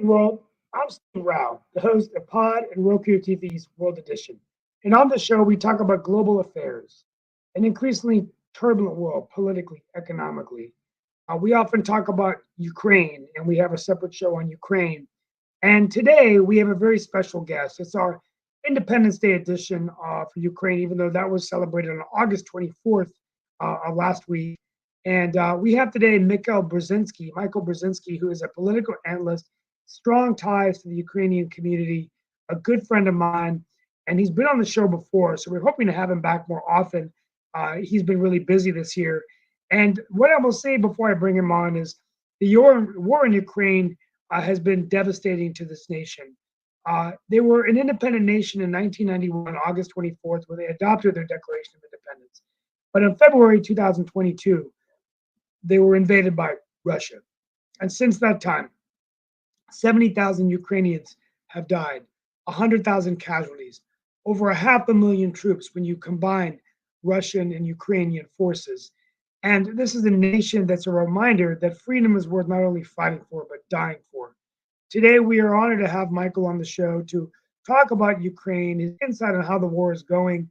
Ukraine world. I'm Steve Rao, the host of Pod and Roku TV's World Edition. And on the show, we talk about global affairs, an increasingly turbulent world politically, economically. We often talk about Ukraine, and we have a separate show on Ukraine. And today, we have a very special guest. It's our Independence Day edition for Ukraine, even though that was celebrated on August 24th of last week. And we have today Michael Brzezinski, who is a political analyst, strong ties to the Ukrainian community, a good friend of mine, and he's been on the show before. So we're hoping to have him back more often. He's been really busy this year. And what I will say before I bring him on is the war in Ukraine has been devastating to this nation. They were an independent nation in 1991, August 24th, when they adopted their Declaration of Independence. But in February 2022, they were invaded by Russia. And since that time, 70,000 Ukrainians have died, 100,000 casualties, over 500,000 troops when you combine Russian and Ukrainian forces. And this is a nation that's a reminder that freedom is worth not only fighting for, but dying for. Today, we are honored to have Michael on the show to talk about Ukraine, his insight on how the war is going,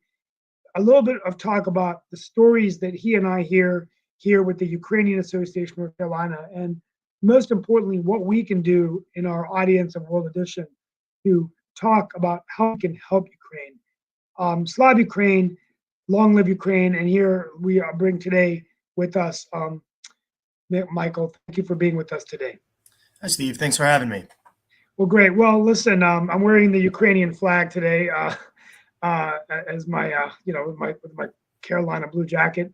a little bit of talk about the stories that he and I hear here with the Ukrainian Association of North Carolina, and most importantly, what we can do in our audience of World Edition to talk about how we can help Ukraine. Slav Ukraine, long live Ukraine, and here we bring today with us Michael. Thank you for being with us today. Hi, Steve. Thanks for having me. Well, great. Well, listen, I'm wearing the Ukrainian flag today as my, with my Carolina blue jacket.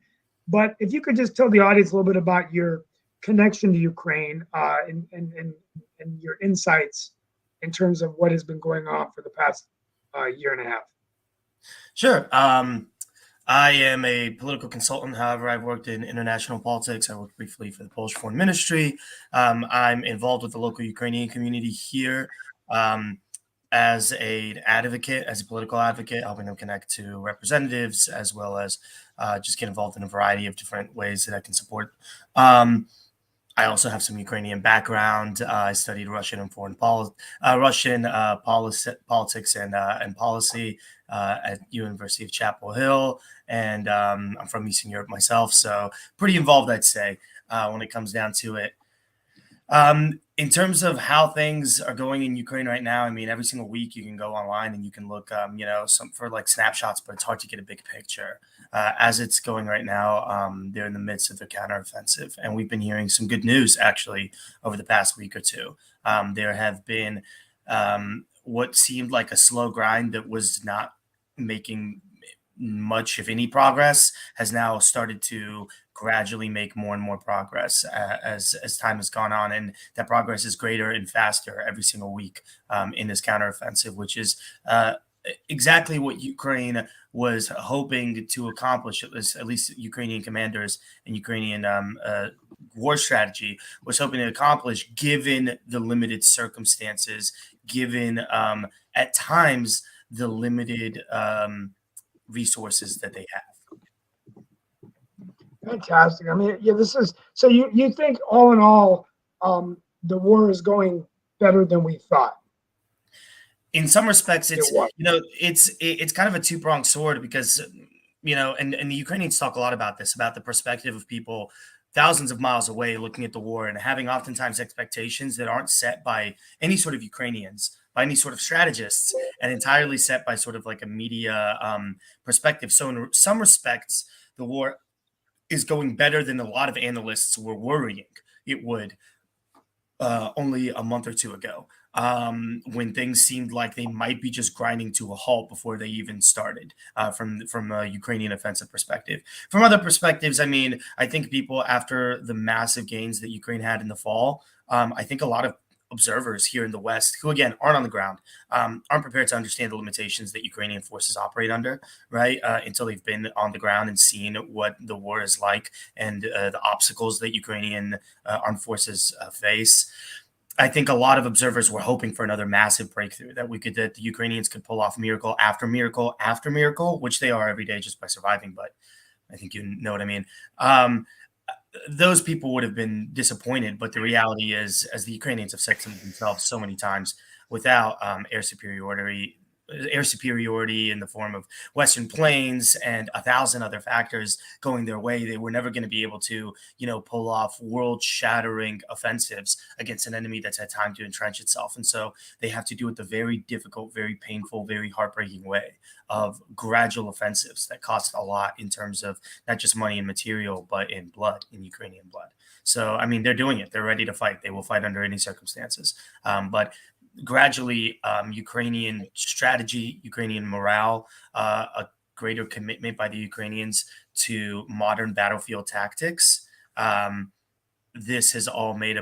But if you could just tell the audience a little bit about your connection to Ukraine and your insights in terms of what has been going on for the past year and a half. Sure. I am a political consultant. However, I've worked in international politics. I worked briefly for the Polish Foreign Ministry. I'm involved with the local Ukrainian community here as an advocate, as a political advocate, helping them connect to representatives, as well as just get involved in a variety of different ways that I can support. I also have some Ukrainian background. I studied Russian and politics and policy at University of Chapel Hill, and I'm from Eastern Europe myself, so pretty involved, I'd say, when it comes down to it. In terms of how things are going in Ukraine right now, I mean, every single week you can go online and you can look, some for like snapshots, but it's hard to get a big picture. As it's going right now, they're in the midst of their counteroffensive, and we've been hearing some good news actually over the past week or two. There have been what seemed like a slow grind that was not making much, if any, progress has now started to gradually make more and more progress as time has gone on, and that progress is greater and faster every single week in this counteroffensive, which is exactly what Ukraine was hoping to accomplish. At least Ukrainian commanders and Ukrainian war strategy was hoping to accomplish, given the limited circumstances, given at times the limited resources that they have. Fantastic. I mean, yeah, this is so you think all in all, the war is going better than we thought. In some respects, it's kind of a two-pronged sword because, and the Ukrainians talk a lot about this, about the perspective of people thousands of miles away looking at the war and having oftentimes expectations that aren't set by any sort of Ukrainians, by any sort of strategists, and entirely set by sort of like a media perspective. So in some respects, the war is going better than a lot of analysts were worrying it would only a month or two ago, when things seemed like they might be just grinding to a halt before they even started, from a Ukrainian offensive perspective. From other perspectives, I mean, I think people, after the massive gains that Ukraine had in the fall, I think a lot of observers here in the West, who again aren't on the ground, aren't prepared to understand the limitations that Ukrainian forces operate under, right? Until they've been on the ground and seen what the war is like and the obstacles that Ukrainian armed forces face. I think a lot of observers were hoping for another massive breakthrough, that the Ukrainians could pull off miracle after miracle after miracle, which they are every day just by surviving. But I think you know what I mean. those people would have been disappointed. But the reality is, as the Ukrainians have said to themselves so many times, without air superiority in the form of Western planes and a thousand other factors going their way, they were never going to be able to, pull off world-shattering offensives against an enemy that's had time to entrench itself. And so they have to do it the very difficult, very painful, very heartbreaking way of gradual offensives that cost a lot in terms of not just money and material, but in blood, in Ukrainian blood. So, I mean, they're doing it. They're ready to fight. They will fight under any circumstances. But gradually, Ukrainian strategy, Ukrainian morale, a greater commitment by the Ukrainians to modern battlefield tactics. This has all made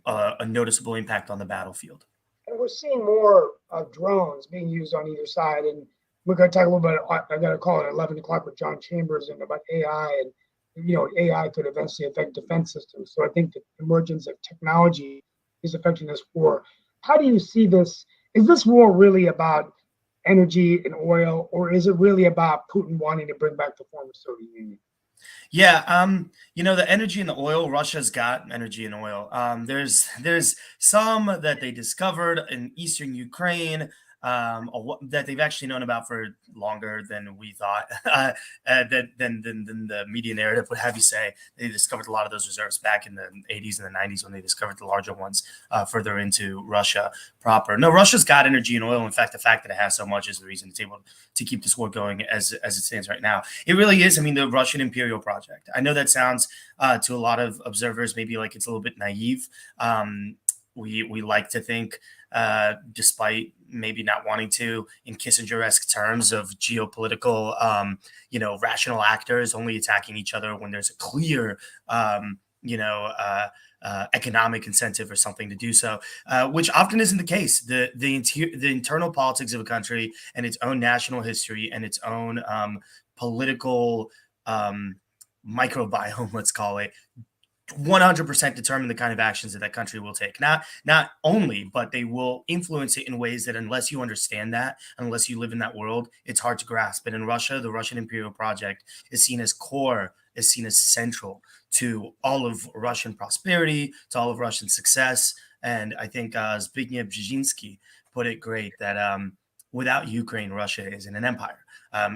a noticeable impact on the battlefield. And we're seeing more drones being used on either side. And we're going to talk a little bit. I got a call at 11 o'clock with John Chambers and about AI, and AI could eventually affect defense systems. So I think the emergence of technology is affecting this war. How do you see this? Is this war really about energy and oil, or is it really about Putin wanting to bring back the former Soviet Union? Yeah, the energy and the oil, Russia's got energy and oil. There's some that they discovered in eastern Ukraine, that they've actually known about for longer than we thought, than the media narrative would have you say. They discovered a lot of those reserves back in the 80s and the 90s when they discovered the larger ones further into Russia proper. No, Russia's got energy and oil. In fact, the fact that it has so much is the reason it's able to keep this war going as it stands right now. It really is. I mean, the Russian imperial project. I know that sounds to a lot of observers maybe like it's a little bit naive. We like to think, despite maybe not wanting to, in Kissinger-esque terms of geopolitical, rational actors only attacking each other when there's a clear, economic incentive or something to do so, which often isn't the case. The internal politics of a country and its own national history and its own political microbiome, let's call it, 100% determine the kind of actions that country will take. Not only, but they will influence it in ways that, unless you understand that, unless you live in that world, it's hard to grasp. And in Russia, the Russian imperial project is seen as core, is seen as central to all of Russian prosperity, to all of Russian success. And I think Zbigniew Brzezinski put it great that without Ukraine, Russia isn't an empire.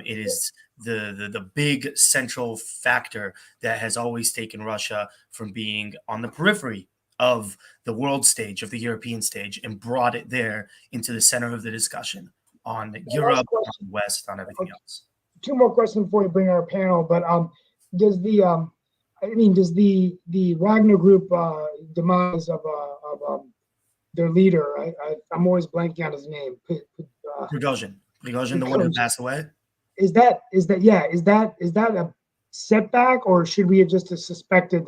It is the big central factor that has always taken Russia from being on the periphery of the world stage, of the European stage, and brought it there into the center of the discussion on Europe, on the West, on everything else. Two more questions before we bring our panel. But does the Wagner Group demise of their leader? I'm always blanking on his name. Prigozhin, the one who passed away. Is that a setback, or should we have just suspected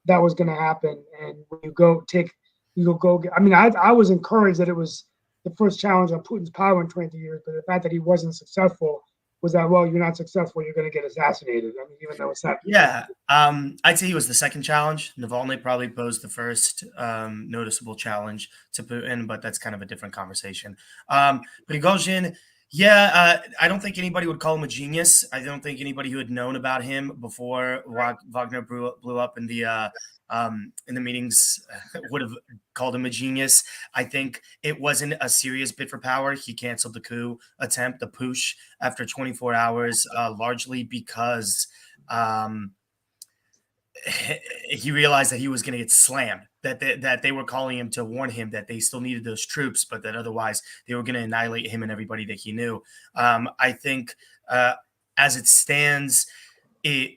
that was going to happen? And when you go get, I mean, I was encouraged that it was the first challenge on Putin's power in 20 years, but the fact that he wasn't successful was that, well, you're not successful, you're going to get assassinated. I mean, even though it's not. Yeah, I'd say he was the second challenge. Navalny probably posed the first noticeable challenge to Putin, but that's kind of a different conversation. Prigozhin. Yeah, I don't think anybody would call him a genius. I don't think anybody who had known about him before Wagner blew up in the meetings would have called him a genius. I think it wasn't a serious bid for power. He canceled the coup attempt, the push, after 24 hours, largely because he realized that he was going to get slammed, that they were calling him to warn him that they still needed those troops, but that otherwise they were going to annihilate him and everybody that he knew. I think as it stands, it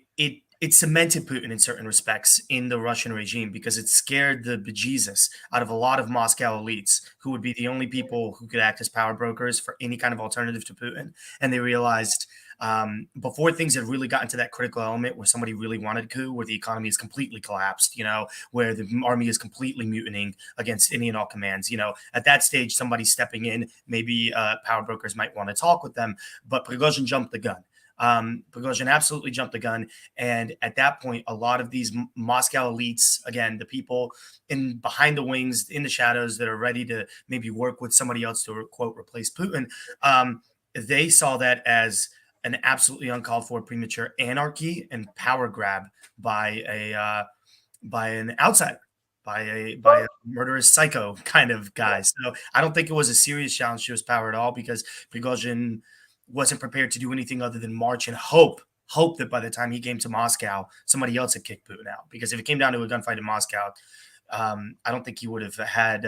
cemented Putin in certain respects in the Russian regime, because it scared the bejesus out of a lot of Moscow elites who would be the only people who could act as power brokers for any kind of alternative to Putin. And they realized before things had really gotten to that critical element where somebody really wanted a coup, where the economy is completely collapsed, where the army is completely mutinying against any and all commands, at that stage, somebody stepping in, maybe power brokers might want to talk with them, but Prigozhin jumped the gun. Prigozhin absolutely jumped the gun. And at that point, a lot of these Moscow elites, again, the people in behind the wings, in the shadows, that are ready to maybe work with somebody else to, quote, replace Putin, they saw that as an absolutely uncalled for premature anarchy and power grab by an outsider, by a murderous psycho kind of guy. So I don't think it was a serious challenge to his power at all, because Prigozhin wasn't prepared to do anything other than march and hope that by the time he came to Moscow, somebody else had kicked Putin out. Because if it came down to a gunfight in Moscow, I don't think he would have had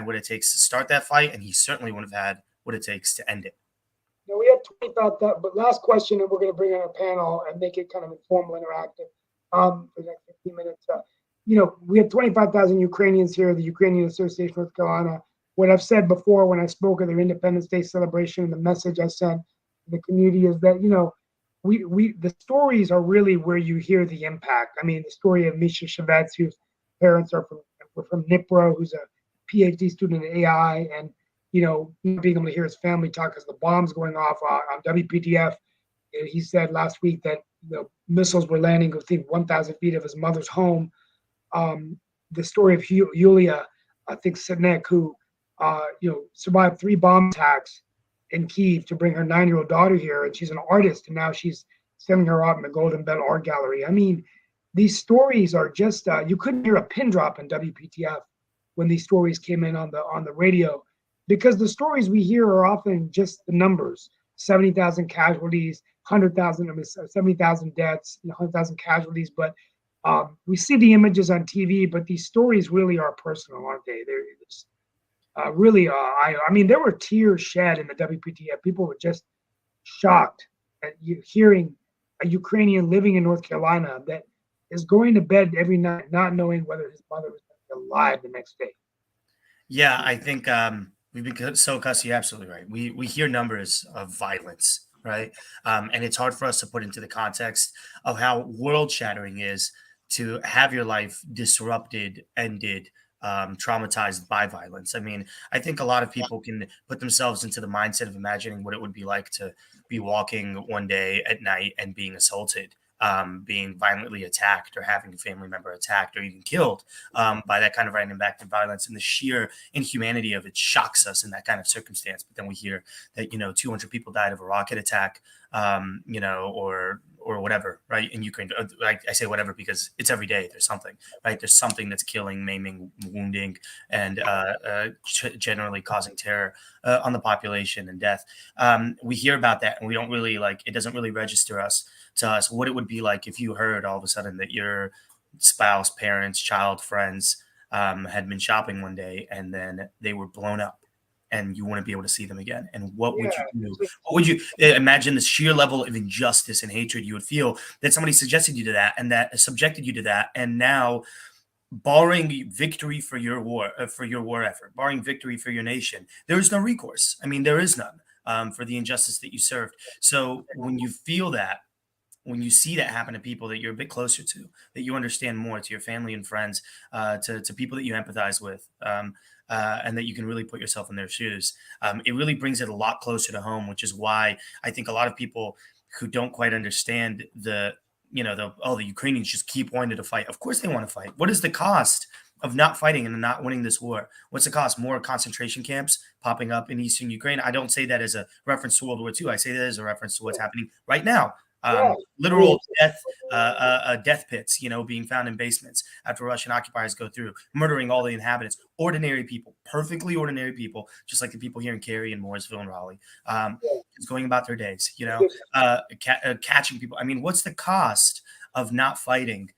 what it takes to start that fight, and he certainly wouldn't have had what it takes to end it. Now we have 20,000, but last question, and we're going to bring on our panel and make it kind of informal, interactive for the next 15 minutes. We have 25,000 Ukrainians here, the Ukrainian Association of North Carolina. What I've said before when I spoke at their Independence Day celebration, and the message I sent to the community is that, the stories are really where you hear the impact. I mean, the story of Misha Shevets, whose parents are from Dnipro, who's a PhD student in AI, and being able to hear his family talk as the bombs going off on WPTF. He said last week that missiles were landing within 1,000 feet of his mother's home. The story of Yulia, I think Sednek, who survived 3 bomb attacks in Kyiv to bring her 9-year-old daughter here, and she's an artist, and now she's sending her out in the Golden Bell Art Gallery. I mean, these stories are just you couldn't hear a pin drop in WPTF when these stories came in on the radio, because the stories we hear are often just the numbers: 70,000 casualties, 100,000, 70,000 deaths, 100,000 casualties. But we see the images on TV, but these stories really are personal, aren't they? They're just, I mean, there were tears shed in the WPTF. People were just shocked at hearing a Ukrainian living in North Carolina that is going to bed every night not knowing whether his mother was alive the next day. Yeah, I think we've been so cussed. You're absolutely right. We hear numbers of violence, right? And it's hard for us to put into the context of how world shattering is to have your life disrupted, ended, traumatized by violence. I mean, I think a lot of people can put themselves into the mindset of imagining what it would be like to be walking one day at night and being assaulted, being violently attacked, or having a family member attacked or even killed by that kind of random act of violence. And the sheer inhumanity of it shocks us in that kind of circumstance. But then we hear that 200 people died of a rocket attack, or whatever, right? In Ukraine, I say whatever because it's every day. There's something, right? There's something that's killing, maiming, wounding, and generally causing terror on the population and death. We hear about that, and we don't really it doesn't really register to us what it would be like if you heard all of a sudden that your spouse, parents, child, friends had been shopping one day and then they were blown up, and you wouldn't be able to see them again. And what would you do? What would you imagine the sheer level of injustice and hatred you would feel that somebody suggested you to that and that subjected you to that, and now, barring victory for your war effort, barring victory for your nation, there is no recourse. I mean, there is none for the injustice that you served. So when you feel that, when you see that happen to people that you're a bit closer to, that you understand more, to your family and friends, to people that you empathize with, and that you can really put yourself in their shoes, it really brings it a lot closer to home, which is why I think a lot of people who don't quite understand the Ukrainians just keep wanting to fight. Of course they want to fight. What is the cost of not fighting and not winning this war? What's the cost? More concentration camps popping up in eastern Ukraine. I don't say that as a reference to World War II. I say that as a reference to what's happening right now. Literal death pits, being found in basements after Russian occupiers go through, murdering all the inhabitants, ordinary people, perfectly ordinary people, just like the people here in Cary and Mooresville and Raleigh, just going about their days, catching people. I mean, what's the cost of not fighting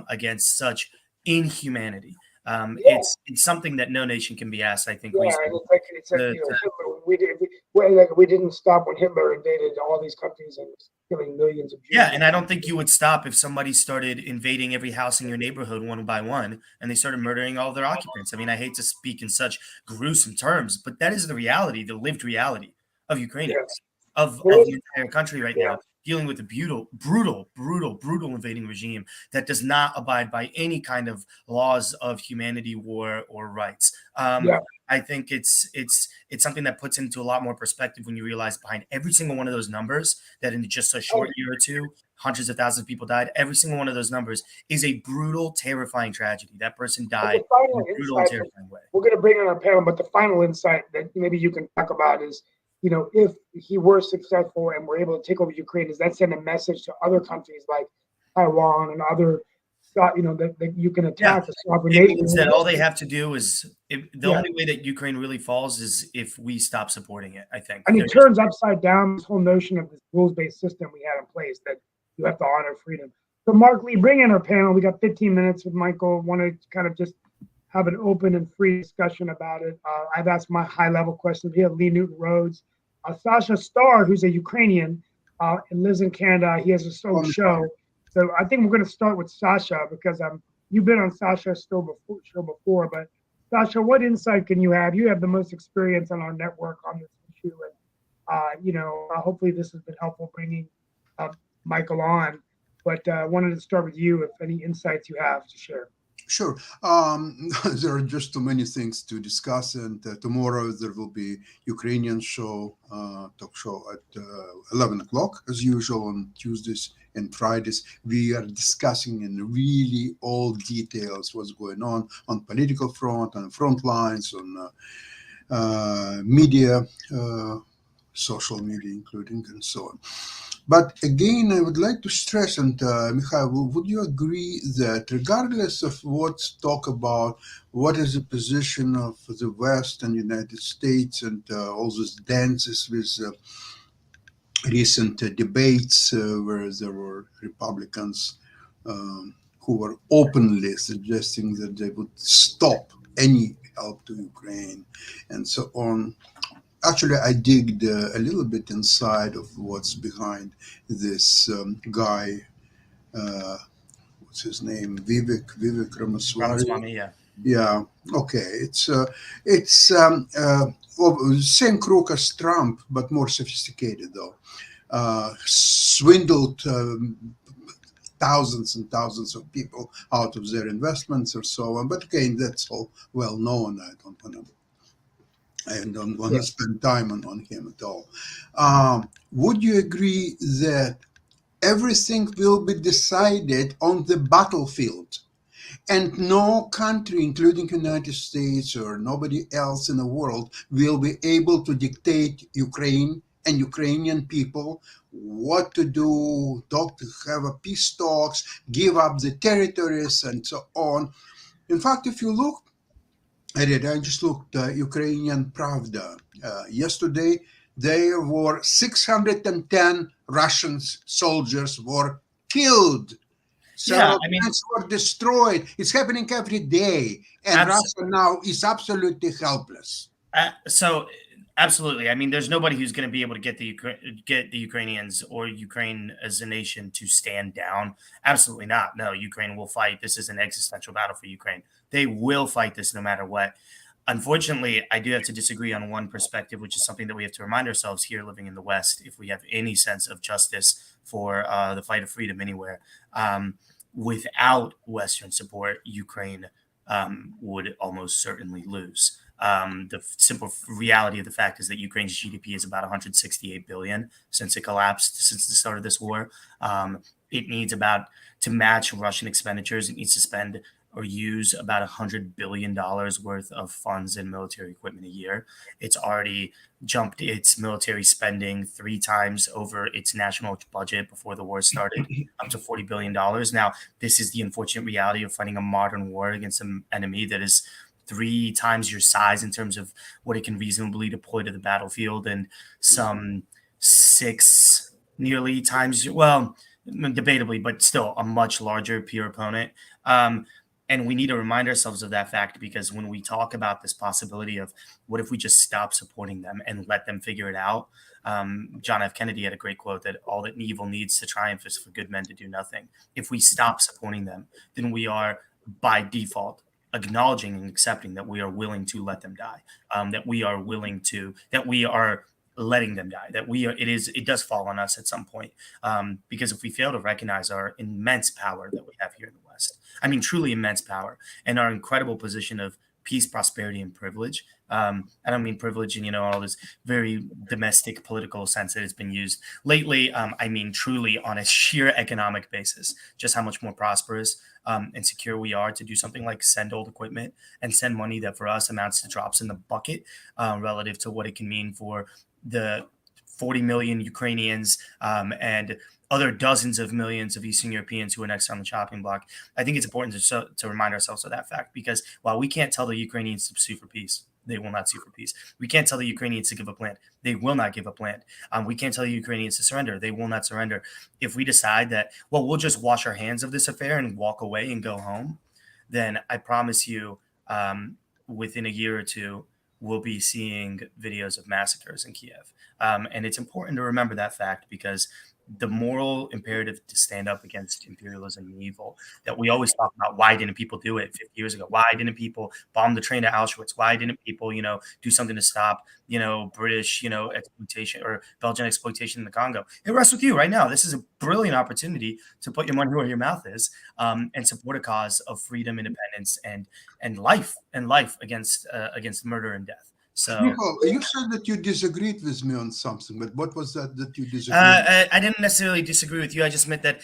against such inhumanity? It's something that no nation can be asked, I think. We didn't stop when Hitler invaded all these countries and was killing millions of Jews. Yeah, and I don't think you would stop if somebody started invading every house in your neighborhood one by one and they started murdering all of their occupants. I mean, I hate to speak in such gruesome terms, but that is the reality, the lived reality of Ukrainians, of the entire country right now, dealing with a brutal invading regime that does not abide by any kind of laws of humanity, war, or rights. I think it's something that puts into a lot more perspective when you realize behind every single one of those numbers that in just a short year or two, hundreds of thousands of people died. Every single one of those numbers is a brutal, terrifying tragedy. That person died in a brutal and terrifying way. We're going to bring on our panel, but the final insight that maybe you can talk about is if he were successful and we're able to take over Ukraine, does that send a message to other countries like Taiwan and other, that you can Yeah. attack a sovereign It nation? means that all they have to do is the Yeah. only way that Ukraine really falls is if we stop supporting it, I think. And it turns upside down this whole notion of this rules-based system we had in place that you have to honor freedom. So, Mark Lee, bring in our panel. We got 15 minutes with Michael. Want to kind of just have an open and free discussion about it. I've asked my high-level questions. We have Lee Newton Rhodes, Sasha Starr, who's a Ukrainian and lives in Canada. He has his own show. So I think we're going to start with Sasha because you've been on Sasha's show before, but Sasha, what insight can you have? You have the most experience on our network on this issue, and hopefully this has been helpful bringing Michael on. But I wanted to start with you, if any insights you have to share. Sure. There are just too many things to discuss, and tomorrow there will be Ukrainian talk show at 11 o'clock, as usual, on Tuesdays and Fridays. We are discussing in really all details what's going on political front, on front lines, on media, social media including, and so on. But again, I would like to stress, and Mikhail, would you agree that regardless of what's talk about, what is the position of the West and United States and all those dances with recent debates where there were Republicans who were openly suggesting that they would stop any help to Ukraine and so on. Actually, I digged a little bit inside of what's behind this guy. What's his name? Vivek Ramaswamy. Yeah. Okay. It's same crook as Trump, but more sophisticated though. Swindled thousands and thousands of people out of their investments or so on. But again, that's all well known. I don't want to spend time on him at all. Would you agree that everything will be decided on the battlefield, and no country, including United States or nobody else in the world, will be able to dictate Ukraine and Ukrainian people what to do, have a peace talks, give up the territories, and so on? In fact, if you look, I just looked Ukrainian Pravda. Yesterday, there were 610 Russian soldiers were killed. Several plants were destroyed. It's happening every day. And Russia now is absolutely helpless. Absolutely. I mean, there's nobody who's going to be able to get the Ukrainians or Ukraine as a nation to stand down. Absolutely not. No, Ukraine will fight. This is an existential battle for Ukraine. They will fight this no matter what. Unfortunately, I do have to disagree on one perspective, which is something that we have to remind ourselves here living in the West, if we have any sense of justice for the fight of freedom anywhere. Without Western support, Ukraine would almost certainly lose. The simple reality of the fact is that Ukraine's GDP is about 168 billion since it collapsed, since the start of this war. It needs to match Russian expenditures. It needs to spend or use about $100 billion worth of funds in military equipment a year. It's already jumped its military spending 3 times over its national budget before the war started, up to $40 billion. Now, this is the unfortunate reality of fighting a modern war against an enemy that is 3 times your size in terms of what it can reasonably deploy to the battlefield, and some 6 nearly times, well, debatably, but still a much larger peer opponent. And we need to remind ourselves of that fact, because when we talk about this possibility of what if we just stop supporting them and let them figure it out, John F. Kennedy had a great quote that all that evil needs to triumph is for good men to do nothing. If we stop supporting them, then we are by default acknowledging and accepting that we are willing to let them die, that we are letting them die, that it does fall on us at some point. Because if we fail to recognize our immense power that we have here in the West, I mean, truly immense power, and our incredible position of peace, prosperity, and privilege. I don't mean privilege in, all this very domestic political sense that it's been used lately. I mean, truly on a sheer economic basis, just how much more prosperous and secure we are to do something like send old equipment and send money that for us amounts to drops in the bucket relative to what it can mean for the 40 million Ukrainians and other dozens of millions of Eastern Europeans who are next on the chopping block. I think it's important to remind ourselves of that fact, because while we can't tell the Ukrainians to sue for peace, they will not sue for peace. We can't tell the Ukrainians to give up land. They will not give up land. We can't tell the Ukrainians to surrender. They will not surrender. If we decide that, well, we'll just wash our hands of this affair and walk away and go home, then I promise you, within a year or two, we'll be seeing videos of massacres in Kiev. And it's important to remember that fact, because the moral imperative to stand up against imperialism and evil that we always talk about. Why didn't people do it 50 years ago? Why didn't people bomb the train to Auschwitz? Why didn't people, do something to stop, British, exploitation or Belgian exploitation in the Congo? It rests with you right now. This is a brilliant opportunity to put your money where your mouth is, and support a cause of freedom, independence, and life against murder and death. So, Michael, you said that you disagreed with me on something, but what was that you disagreed? I didn't necessarily disagree with you. I just meant that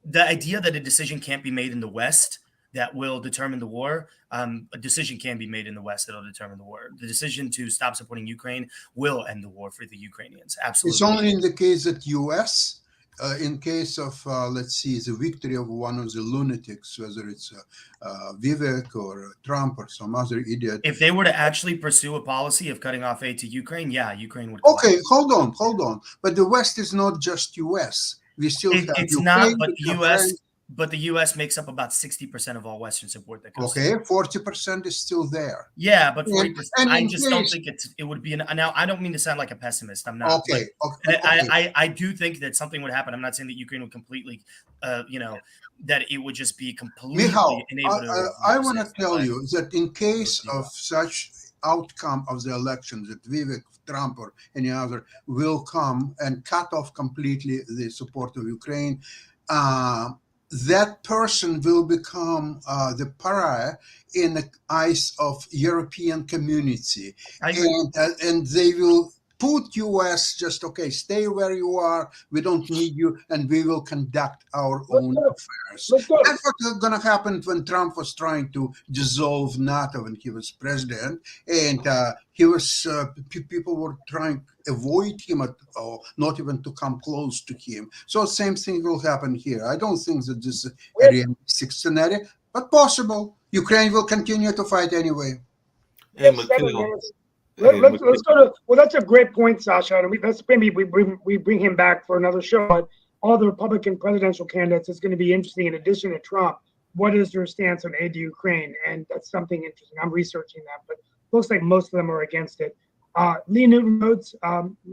the idea that a decision can't be made in the West that will determine the war, a decision can be made in the West that will determine the war. The decision to stop supporting Ukraine will end the war for the Ukrainians. Absolutely. It's only in the case that U.S., in case of, let's see, the victory of one of the lunatics, whether it's Vivek or Trump or some other idiot. If they were to actually pursue a policy of cutting off aid to Ukraine, yeah, Ukraine would. Okay, hold on. But the West is not just U.S. We still have it's Ukraine, not, but the U.S. But the U.S. makes up about 60% of all Western support that goes. Okay, 40% is still there. Yeah, but 40%. And I just don't think it would be. Now, I don't mean to sound like a pessimist. I'm not. Okay. I do think that something would happen. I'm not saying that Ukraine would completely, that it would just be completely. Michal, enabled. I want to tell you that in case of such outcome of the election, that Vivek, Trump, or any other will come and cut off completely the support of Ukraine, that person will become the pariah in the eyes of European community, and they will put U.S. just, okay, stay where you are. We don't need you, and we will conduct our own affairs. That's what's going to happen when Trump was trying to dissolve NATO when he was president, and people were trying to avoid him or not even to come close to him. So same thing will happen here. I don't think that this is a realistic scenario, but possible. Ukraine will continue to fight anyway. Let's go to. Well, that's a great point, Sasha. And we bring him back for another show. But all the Republican presidential candidates is going to be interesting. In addition to Trump, what is their stance on aid to Ukraine? And that's something interesting. I'm researching that, but looks like most of them are against it. Lee Newton Rhodes,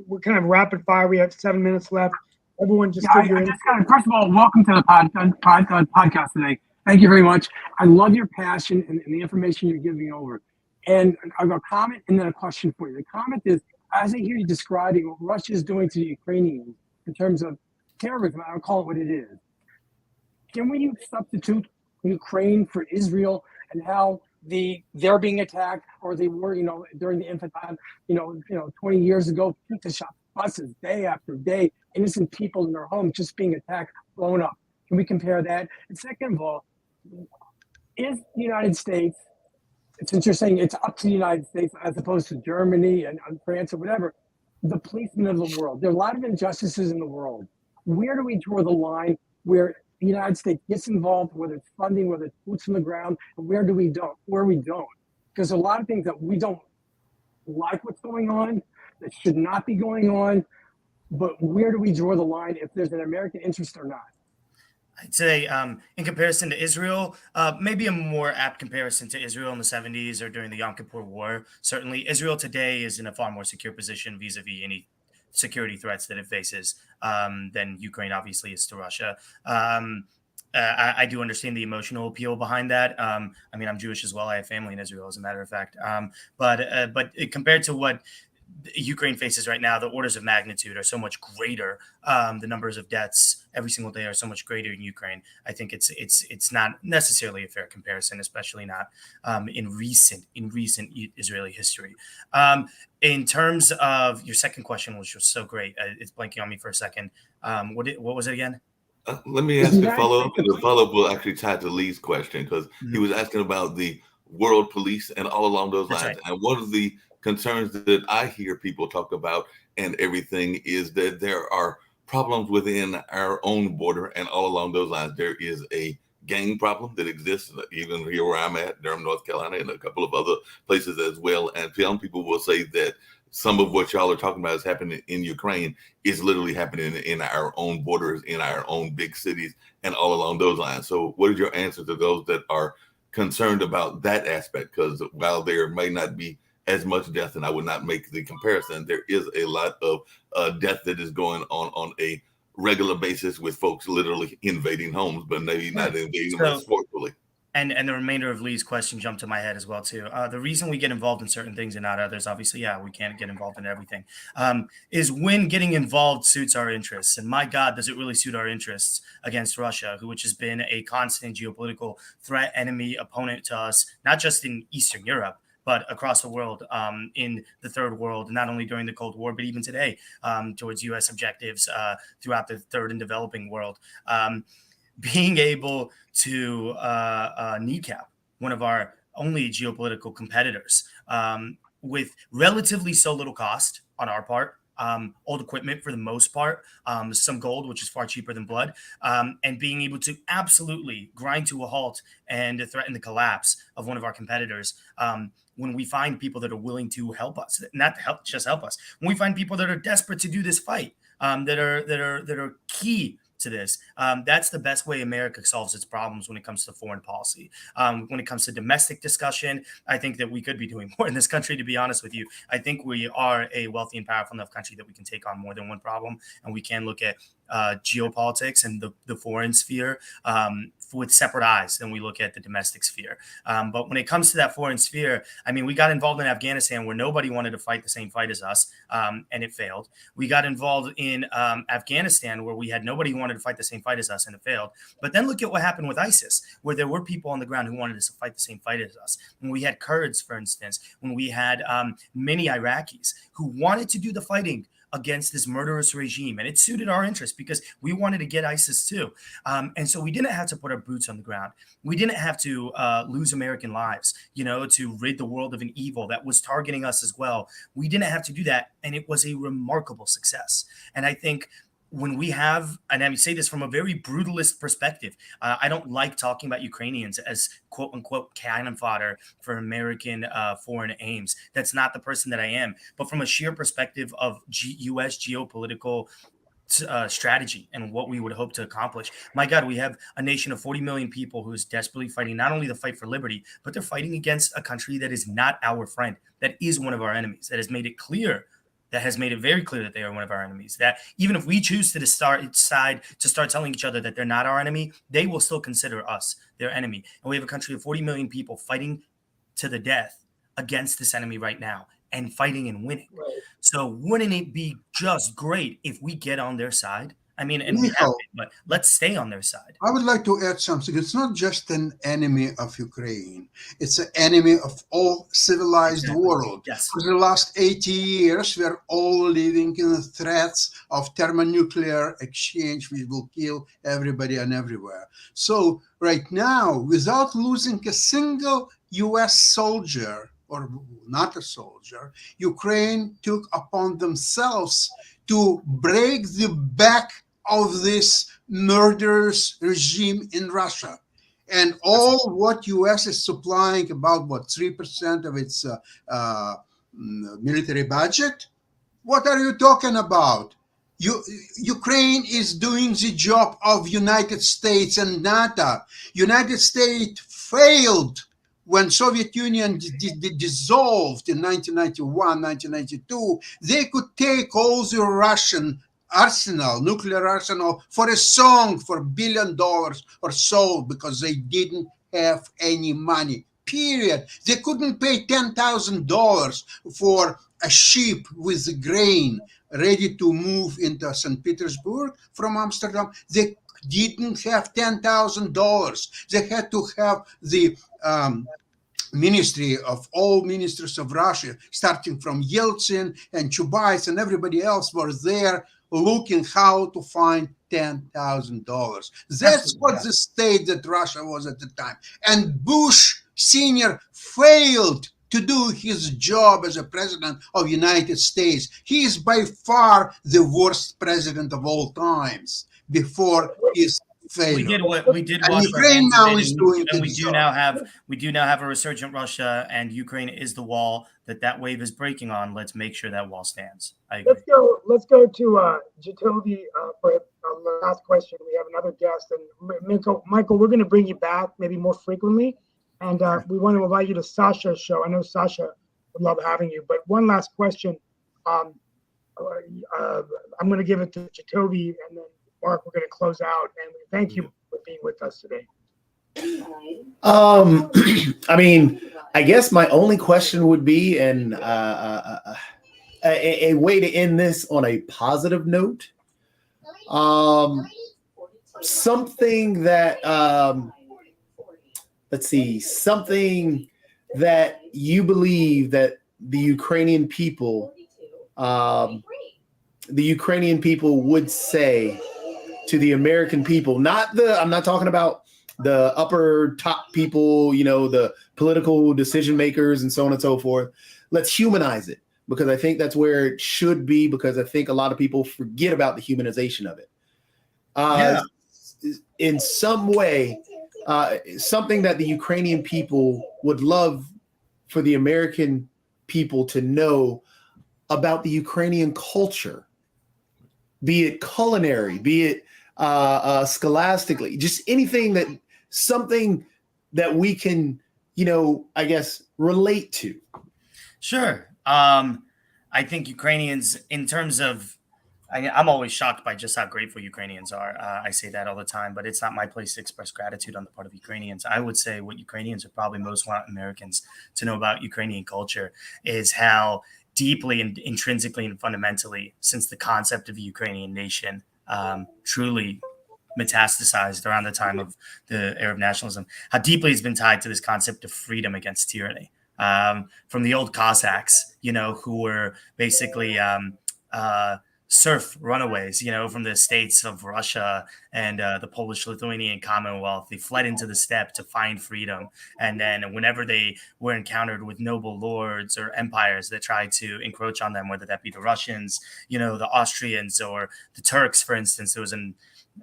we're kind of rapid fire. We have 7 minutes left. Everyone just first of all, welcome to the podcast today. Thank you very much. I love your passion and the information you're giving over. And I've got a comment and then a question for you. The comment is, as I hear you describing what Russia is doing to the Ukrainians in terms of terrorism, I'll call it what it is. Can we substitute Ukraine for Israel and how they're being attacked, or they were, during the infantile, 20 years ago, people shot buses day after day, innocent people in their homes just being attacked, blown up. Can we compare that? And second of all, is the United States, since you're saying it's up to the United States as opposed to Germany and France or whatever, the policemen of the world, there are a lot of injustices in the world. Where do we draw the line where the United States gets involved, whether it's funding, whether it's boots on the ground, and where we don't? Because a lot of things that we don't like what's going on, that should not be going on, but where do we draw the line if there's an American interest or not? I'd say in comparison to Israel, maybe a more apt comparison to Israel in the 70s or during the Yom Kippur War. Certainly, Israel today is in a far more secure position vis-a-vis any security threats that it faces than Ukraine obviously is to Russia. I do understand the emotional appeal behind that. I'm Jewish as well. I have family in Israel, as a matter of fact. But compared to what Ukraine faces right now, the orders of magnitude are so much greater. The numbers of deaths every single day are so much greater in Ukraine. I think it's not necessarily a fair comparison, especially not in recent Israeli history. In terms of your second question, which was so great, it's blanking on me for a second. What was it again? Let me ask a follow-up, and the follow-up will actually tie to Lee's question, because he was asking about the world police and all along those lines. Right. And one of the concerns that I hear people talk about and everything is that there are problems within our own border, and all along those lines, there is a gang problem that exists, even here where I'm at, Durham, North Carolina, and a couple of other places as well. And some people will say that some of what y'all are talking about is happening in Ukraine is literally happening in our own borders, in our own big cities, and all along those lines. So what is your answer to those that are concerned about that aspect? Because while there may not be as much death, and I would not make the comparison, there is a lot of death that is going on a regular basis with folks literally invading homes, but maybe not invading them forcefully. And the remainder of Lee's question jumped to my head as well too. The reason we get involved in certain things and not others, obviously, we can't get involved in everything, is when getting involved suits our interests. And my God, does it really suit our interests against Russia, which has been a constant geopolitical threat, enemy, opponent to us, not just in Eastern Europe, but across the world, in the third world, not only during the Cold War, but even today, towards U.S. objectives throughout the third and developing world. Being able to kneecap one of our only geopolitical competitors with relatively so little cost on our part, old equipment for the most part, some gold, which is far cheaper than blood, and being able to absolutely grind to a halt and threaten the collapse of one of our competitors. When we find people that are willing to help us, not to just help us, when we find people that are desperate to do this fight, that are key to this, that's the best way America solves its problems when it comes to foreign policy. When it comes to domestic discussion, I think that we could be doing more in this country, to be honest with you. I think we are a wealthy and powerful enough country that we can take on more than one problem, and we can look at geopolitics and the foreign sphere with separate eyes than we look at the domestic sphere. But when it comes to that foreign sphere, I mean, we got involved in Afghanistan where nobody wanted to fight the same fight as us, and it failed. We got involved in Afghanistan where we had nobody who wanted to fight the same fight as us, and it failed. But then look at what happened with ISIS, where there were people on the ground who wanted to fight the same fight as us. When we had Kurds, for instance, when we had many Iraqis who wanted to do the fighting against this murderous regime, and it suited our interest because we wanted to get ISIS too. And so we didn't have to put our boots on the ground. We didn't have to lose American lives, to rid the world of an evil that was targeting us as well. We didn't have to do that. And it was a remarkable success. And I think when we have, and I say this from a very brutalist perspective, I don't like talking about Ukrainians as quote unquote cannon fodder for American foreign aims. That's not the person that I am. But from a sheer perspective of U.S. geopolitical strategy and what we would hope to accomplish. My God, we have a nation of 40 million people who is desperately fighting not only the fight for liberty, but they're fighting against a country that is not our friend, that is one of our enemies, that has made it very clear that they are one of our enemies, that even if we choose to start telling each other that they're not our enemy, they will still consider us their enemy. And we have a country of 40 million people fighting to the death against this enemy right now and fighting and winning. Right. So wouldn't it be just great if we get on their side? I mean, and we have it, but let's stay on their side. I would like to add something. It's not just an enemy of Ukraine. It's an enemy of all civilized world. Yes. For the last 80 years, we're all living in the threats of thermonuclear exchange, which will kill everybody and everywhere. So right now, without losing a single U.S. soldier, or not a soldier, Ukraine took upon themselves to break the back of this murderous regime in Russia. And all what U.S. is supplying, about 3% of its military budget? What are you talking about? Ukraine is doing the job of United States and NATO. United States failed when Soviet Union dissolved in 1991, 1992. They could take all the Russian nuclear arsenal, for a song for $1 billion or so, because they didn't have any money, period. They couldn't pay $10,000 for a ship with the grain ready to move into St. Petersburg from Amsterdam. They didn't have $10,000. They had to have the all ministers of Russia, starting from Yeltsin and Chubais and everybody else, were there looking how to find $10,000. That's what the state that Russia was at the time. And Bush Sr. failed to do his job as a president of United States. He is by far the worst president of all times before his failure. We did And wash our Ukraine hands of now it, is and doing we the do job. now have a resurgent Russia, and Ukraine is the wall that wave is breaking on. Let's make sure that wall stands. I agree. Let's go to Jacoby for the last question. We have another guest, and Michael, we're going to bring you back maybe more frequently, and we want to invite you to Sasha's show. I know Sasha would love having you. But one last question. I'm going to give it to Jacoby, and then Mark, we're going to close out. And thank you for being with us today. I mean, I guess my only question would be, and a way to end this on a positive note. Something that let's see, something that you believe that the Ukrainian people would say to the American people, I'm not talking about the upper top people, you know, the political decision makers and so on and so forth. Let's humanize it, because I think that's where it should be, because I think a lot of people forget about the humanization of it. In some way, something that the Ukrainian people would love for the American people to know about the Ukrainian culture, be it culinary, be it scholastically, just something that we can, you know, I guess, relate to. Sure. I think Ukrainians, in terms of, I'm always shocked by just how grateful Ukrainians are. I say that all the time, but it's not my place to express gratitude on the part of Ukrainians. I would say what Ukrainians would probably most want Americans to know about Ukrainian culture is how deeply and intrinsically and fundamentally, since the concept of the Ukrainian nation truly metastasized around the time of the Arab nationalism, how deeply it's been tied to this concept of freedom against tyranny. From the old Cossacks, you know, who were basically serf runaways, you know, from the states of Russia and the Polish-Lithuanian Commonwealth. They fled into the steppe to find freedom. And then whenever they were encountered with noble lords or empires that tried to encroach on them, whether that be the Russians, you know, the Austrians or the Turks, for instance, there was an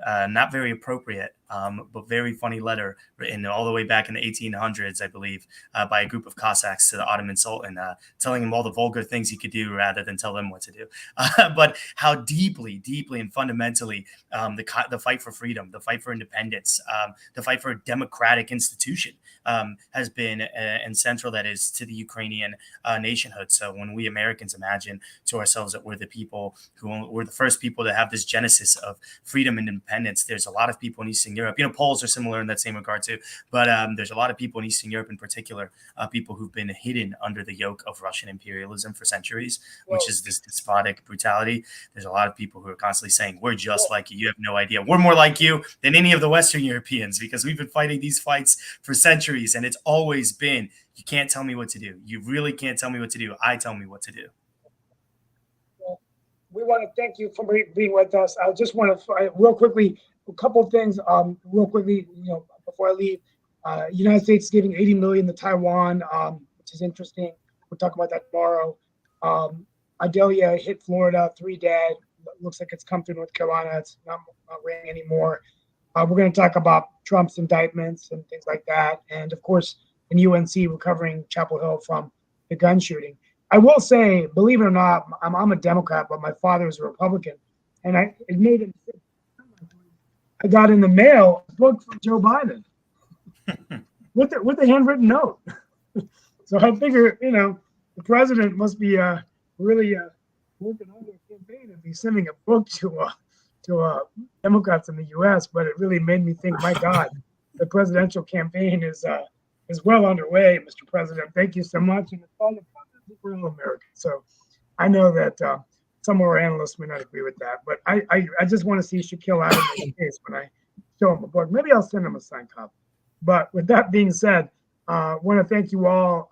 not very appropriate, but very funny letter written all the way back in the 1800s, I believe, by a group of Cossacks to the Ottoman Sultan, telling him all the vulgar things he could do rather than tell them what to do. But how deeply and fundamentally the fight for freedom, the fight for independence, the fight for a democratic institution has been and central that is to the Ukrainian nationhood. So when we Americans imagine to ourselves that we're the first people to have this genesis of freedom and independence, there's a lot of people in Eastern Europe, you know, Poles are similar in that same regard too, but there's a lot of people in Eastern Europe in particular, people who've been hidden under the yoke of Russian imperialism for centuries, which is this despotic brutality. There's a lot of people who are constantly saying, we're just like you. You have no idea. We're more like you than any of the Western Europeans, because we've been fighting these fights for centuries. And it's always been, you can't tell me what to do. You really can't tell me what to do. I tell me what to do. We want to thank you for being with us. I just want to real quickly, a couple of things real quickly, you know, before I leave. United States is giving $80 million to Taiwan, which is interesting. We'll talk about that tomorrow. Idalia hit Florida, 3 dead. Looks like it's come through North Carolina. It's not raining anymore. We're going to talk about Trump's indictments and things like that. And of course, in UNC, recovering Chapel Hill from the gun shooting. I will say, believe it or not, I'm a Democrat, but my father is a Republican. And it made him sick. I got in the mail a book from Joe Biden with the handwritten note. So I figure, you know, the president must be really working on their campaign and be sending a book to Democrats in the U.S. But it really made me think, my God, the presidential campaign is well underway, Mr. President. Thank you so much. And it's all the for all Americans. So I know that some of our analysts may not agree with that, but I just want to see Shaquille Adams in case when I show him a book. Maybe I'll send him a signed copy. But with that being said, I want to thank you all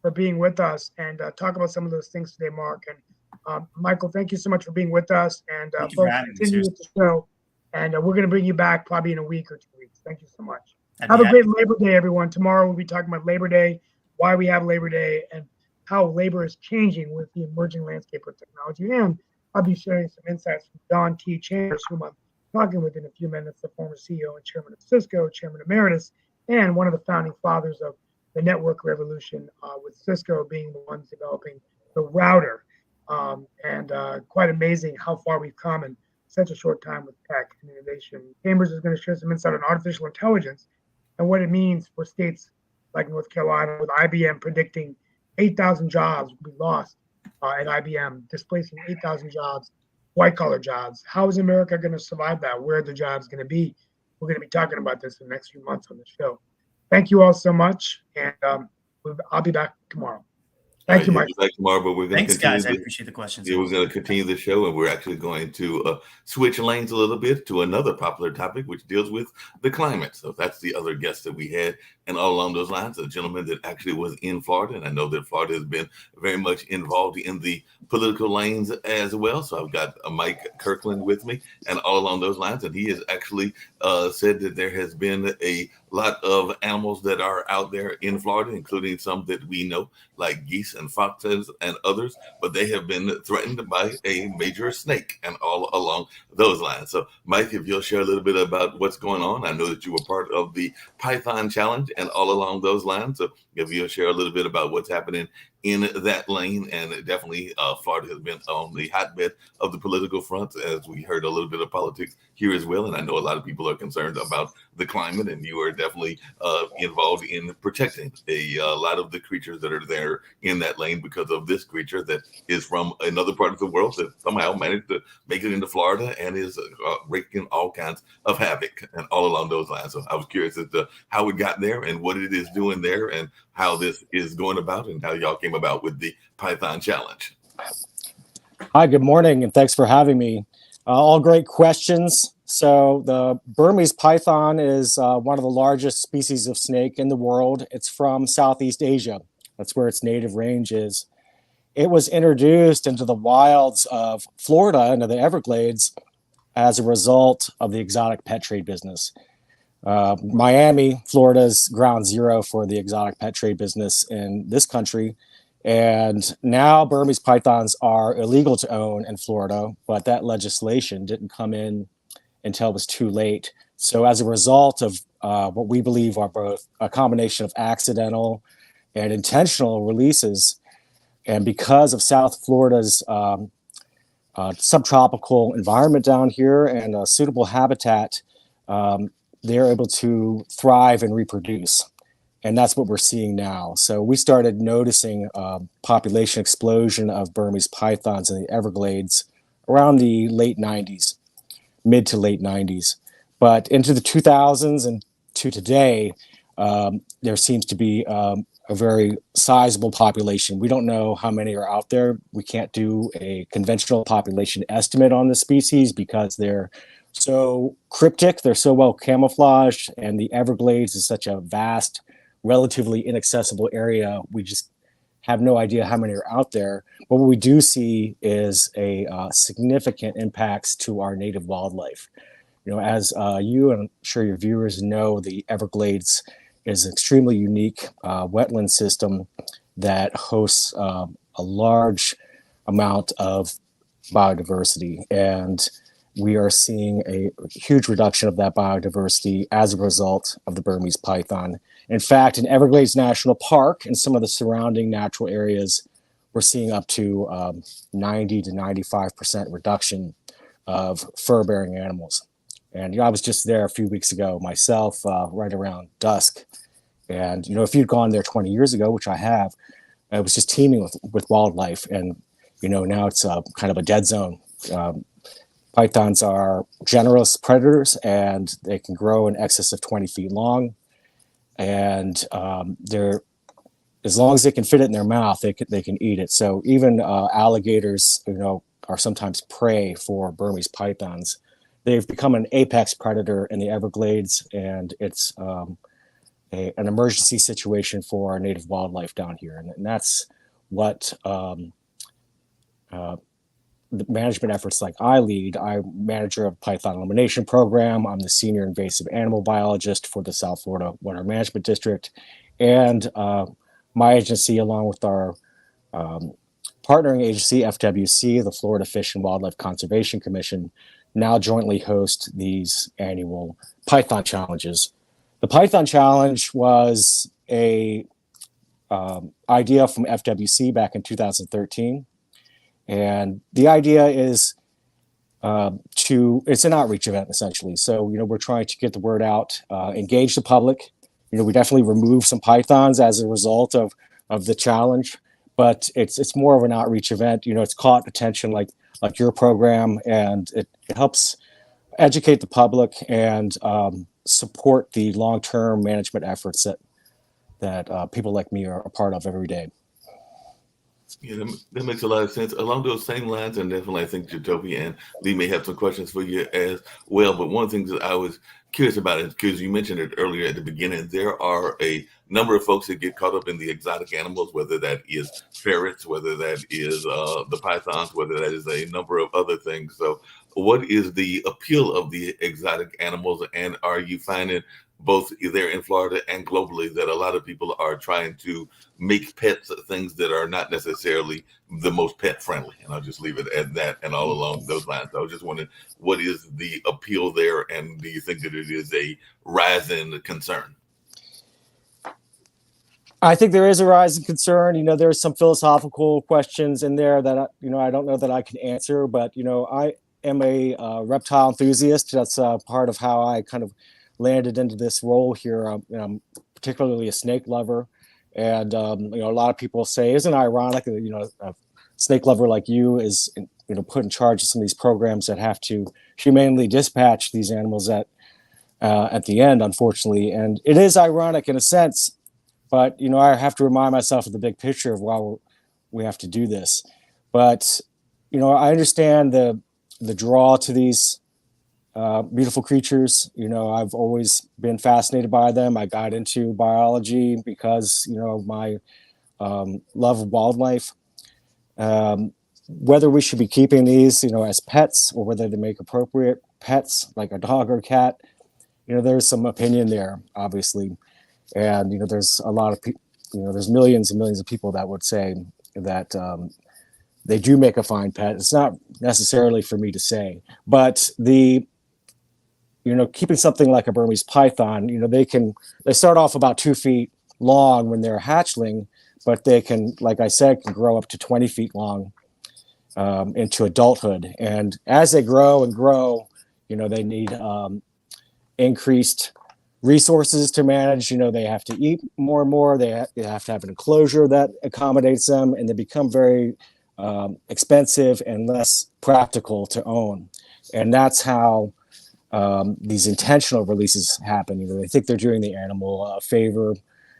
for being with us and talk about some of those things today, Mark. And Michael, thank you so much for being with us. And folks, continue with the show. And we're going to bring you back probably in a week or 2 weeks. Thank you so much. Have a great Labor Day, everyone. Tomorrow we'll be talking about Labor Day, why we have Labor Day, and how labor is changing with the emerging landscape of technology. And I'll be sharing some insights from Don T. Chambers, whom I'm talking with in a few minutes, the former CEO and chairman of Cisco, chairman emeritus, and one of the founding fathers of the network revolution, with Cisco being the ones developing the router. And quite amazing how far we've come in such a short time with tech and innovation. Chambers is going to share some insight on artificial intelligence and what it means for states like North Carolina, with IBM predicting 8,000 jobs will be lost at IBM, displacing 8,000 jobs, white-collar jobs. How is America going to survive that? Where are the jobs going to be? We're going to be talking about this in the next few months on the show. Thank you all so much, and I'll be back tomorrow. Thank you, Mike. Back tomorrow, but we're going Thanks, to continue. guys. I appreciate the questions. Yeah, we're going to continue the show, and we're actually going to switch lanes a little bit to another popular topic, which deals with the climate. So that's the other guest that we had. And all along those lines, a gentleman that actually was in Florida. And I know that Florida has been very much involved in the political lanes as well. So I've got Mike Kirkland with me, and all along those lines. And he has actually said that there has been a lot of animals that are out there in Florida, including some that we know, like geese and foxes and others, but they have been threatened by a major snake and all along those lines. So, Mike, if you'll share a little bit about what's going on. I know that you were part of the Python Challenge and all along those lines. So if you'll share a little bit about what's happening in that lane. And definitely Florida has been on the hotbed of the political front, as we heard a little bit of politics here as well. And I know a lot of people are concerned about the climate, and you are definitely involved in protecting a lot of the creatures that are there in that lane, because of this creature that is from another part of the world that somehow managed to make it into Florida and is wreaking all kinds of havoc and all along those lines. So I was curious as to how it got there and what it is doing there, and how this is going about, and how y'all came about with the Python Challenge. Hi, good morning, and thanks for having me. All great questions. So the Burmese python is one of the largest species of snake in the world. It's from Southeast Asia. That's where its native range is. It was introduced into the wilds of Florida, into the Everglades, as a result of the exotic pet trade business. Miami, Florida, is ground zero for the exotic pet trade business in this country. And now Burmese pythons are illegal to own in Florida, but that legislation didn't come in until it was too late. So as a result of what we believe are both a combination of accidental and intentional releases, and because of South Florida's subtropical environment down here and a suitable habitat, they're able to thrive and reproduce. And that's what we're seeing now. So we started noticing population explosion of Burmese pythons in the Everglades around the late 90s, mid to late 90s. But into the 2000s and to today, there seems to be a very sizable population. We don't know how many are out there. We can't do a conventional population estimate on the species because they're so cryptic, they're so well camouflaged, and the Everglades is such a vast, relatively inaccessible area. We just have no idea how many are out there. But what we do see is a significant impacts to our native wildlife. You know, as you and I'm sure your viewers know, the Everglades is an extremely unique wetland system that hosts a large amount of biodiversity, and we are seeing a huge reduction of that biodiversity as a result of the Burmese python. In fact, in Everglades National Park and some of the surrounding natural areas, we're seeing up to 90 to 95% reduction of fur-bearing animals. And you know, I was just there a few weeks ago myself, right around dusk. And you know, if you'd gone there 20 years ago, which I have, it was just teeming with wildlife. And you know, now it's kind of a dead zone. Pythons are generous predators, and they can grow in excess of 20 feet long. And they're, as long as they can fit it in their mouth, they can eat it. So even alligators, you know, are sometimes prey for Burmese pythons. They've become an apex predator in the Everglades, and it's an emergency situation for our native wildlife down here. And that's what the management efforts like I lead. I'm manager of Python Elimination Program. I'm the senior invasive animal biologist for the South Florida Water Management District. And my agency, along with our partnering agency, FWC, the Florida Fish and Wildlife Conservation Commission, now jointly host these annual Python challenges. The Python Challenge was a idea from FWC back in 2013. And the idea is it's an outreach event, essentially. So, we're trying to get the word out, engage the public. We definitely removed some pythons as a result of the challenge, but it's more of an outreach event. It's caught attention like your program, and it helps educate the public and support the long-term management efforts that people like me are a part of every day. Yeah, that makes a lot of sense. Along those same lines, and definitely I think Jacoby and Lee may have some questions for you as well. But one of the things that I was curious about is, because you mentioned it earlier at the beginning, there are a number of folks that get caught up in the exotic animals, whether that is ferrets, whether that is the pythons, whether that is a number of other things. So what is the appeal of the exotic animals, and are you finding both there in Florida and globally that a lot of people are trying to make pets things that are not necessarily the most pet friendly? And I'll just leave it at that, and all along those lines. I was just wondering, what is the appeal there, and do you think that it is a rising concern? I think there is a rising concern. There's some philosophical questions in there that I don't know that I can answer, but I am a reptile enthusiast. That's part of how I kind of landed into this role here. I'm particularly a snake lover, and a lot of people say, isn't it ironic that a snake lover like you is put in charge of some of these programs that have to humanely dispatch these animals at the end, unfortunately. And it is ironic in a sense, but I have to remind myself of the big picture of why we have to do this. But I understand the draw to these beautiful creatures. I've always been fascinated by them. I got into biology because, my love of wildlife. Whether we should be keeping these, as pets, or whether they make appropriate pets like a dog or cat, there's some opinion there, obviously. And, there's a lot of people, there's millions and millions of people that would say that they do make a fine pet. It's not necessarily for me to say, but keeping something like a Burmese python, they start off about 2 feet long when they're a hatchling, but they can, like I said, can grow up to 20 feet long into adulthood. And as they grow and grow, they need increased resources to manage. They have to eat more and more. They have to have an enclosure that accommodates them, and they become very expensive and less practical to own. And that's how these intentional releases happen. They think they're doing the animal a favor,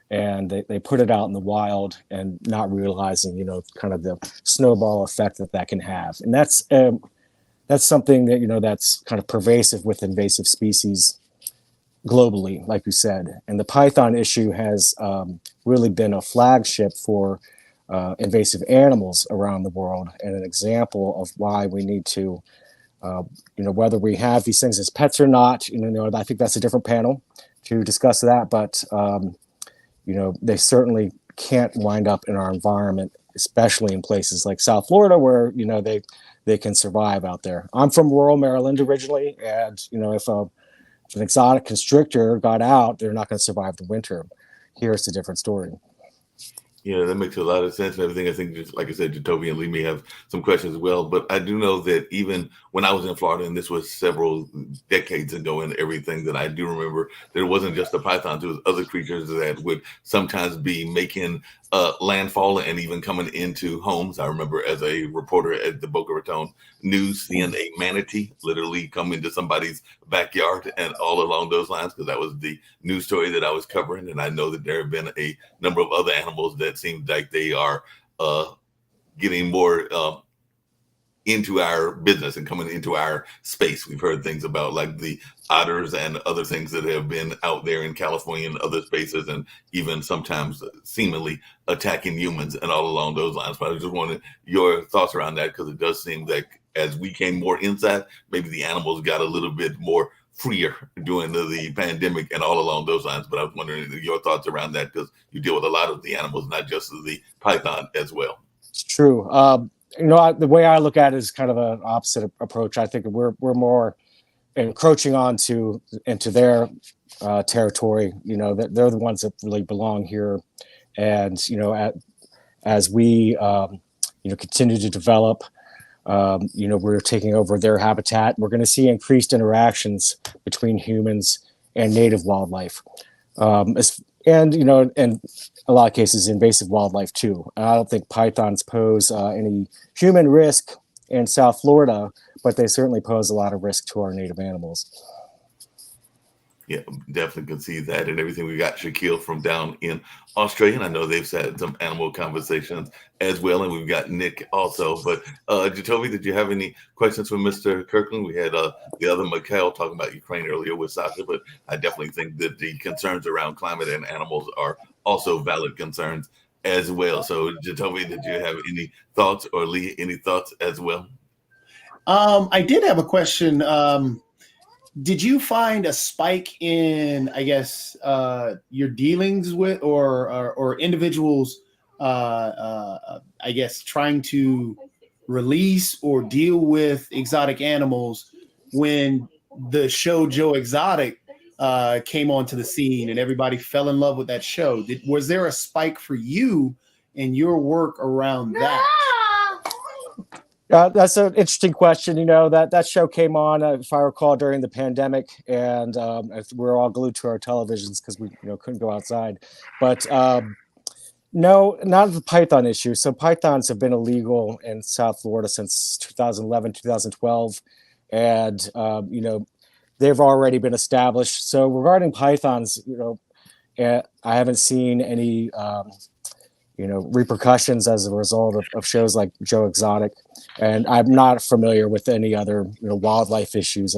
and they put it out in the wild and not realizing, kind of the snowball effect that can have. And that's something that, that's kind of pervasive with invasive species globally, like you said. And the python issue has really been a flagship for invasive animals around the world, and an example of why we need to, whether we have these things as pets or not, I think that's a different panel to discuss that. But, they certainly can't wind up in our environment, especially in places like South Florida, where, they can survive out there. I'm from rural Maryland originally, and, if an exotic constrictor got out, they're not going to survive the winter. Here it's a different story. Yeah, that makes a lot of sense and everything. I think, just like I said, Jacoby and Lee may have some questions as well. But I do know that even when I was in Florida, and this was several decades ago and everything, that I do remember that it wasn't just the pythons, it was other creatures that would sometimes be making landfall and even coming into homes. I remember as a reporter at the Boca Raton News seeing a manatee literally come into somebody's backyard and all along those lines, because that was the news story that I was covering. And I know that there have been a number of other animals that seem like they are getting more into our business and coming into our space. We've heard things about like the otters and other things that have been out there in California and other spaces, and even sometimes seemingly attacking humans and all along those lines. But I just wanted your thoughts around that, because it does seem like as we came more inside, maybe the animals got a little bit more freer during the pandemic and all along those lines. But I was wondering your thoughts around that, because you deal with a lot of the animals, not just the python as well. It's true. The way I look at it is kind of an opposite approach. I think we're more encroaching into their territory. That they're the ones that really belong here, and as we continue to develop, we're taking over their habitat. We're going to see increased interactions between humans and native wildlife, and in a lot of cases, invasive wildlife too. I don't think pythons pose any human risk in South Florida, but they certainly pose a lot of risk to our native animals. Yeah, definitely can see that and everything. We got Shaquille from down in Australia, and I know they've had some animal conversations as well. And we've got Nick also. But Jacoby, did you have any questions for Mr. Kirkland? We had the other Mikhail talking about Ukraine earlier with Sasha, but I definitely think that the concerns around climate and animals are also valid concerns as well. So Jacoby, did you have any thoughts, or Lee, any thoughts as well? I did have a question. Did you find a spike in, I guess, your dealings with or individuals, I guess, trying to release or deal with exotic animals when the show Joe Exotic came onto the scene and everybody fell in love with that show? Was there a spike for you in your work around that? That's an interesting question. That show came on, if I recall, during the pandemic, and we're all glued to our televisions because we couldn't go outside. But no, not the python issue. So pythons have been illegal in South Florida since 2011, 2012, and they've already been established. So regarding pythons, I haven't seen any repercussions as a result of shows like Joe Exotic. And I'm not familiar with any other wildlife issues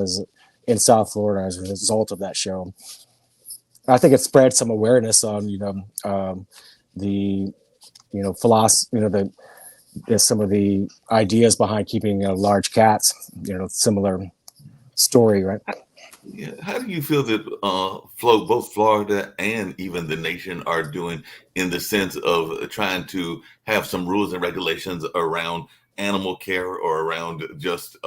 in South Florida as a result of that show. I think it spread some awareness on the philosophy, some of the ideas behind keeping large cats. Similar story, right? Yeah. How do you feel that both Florida and even the nation are doing in the sense of trying to have some rules and regulations around animal care or around just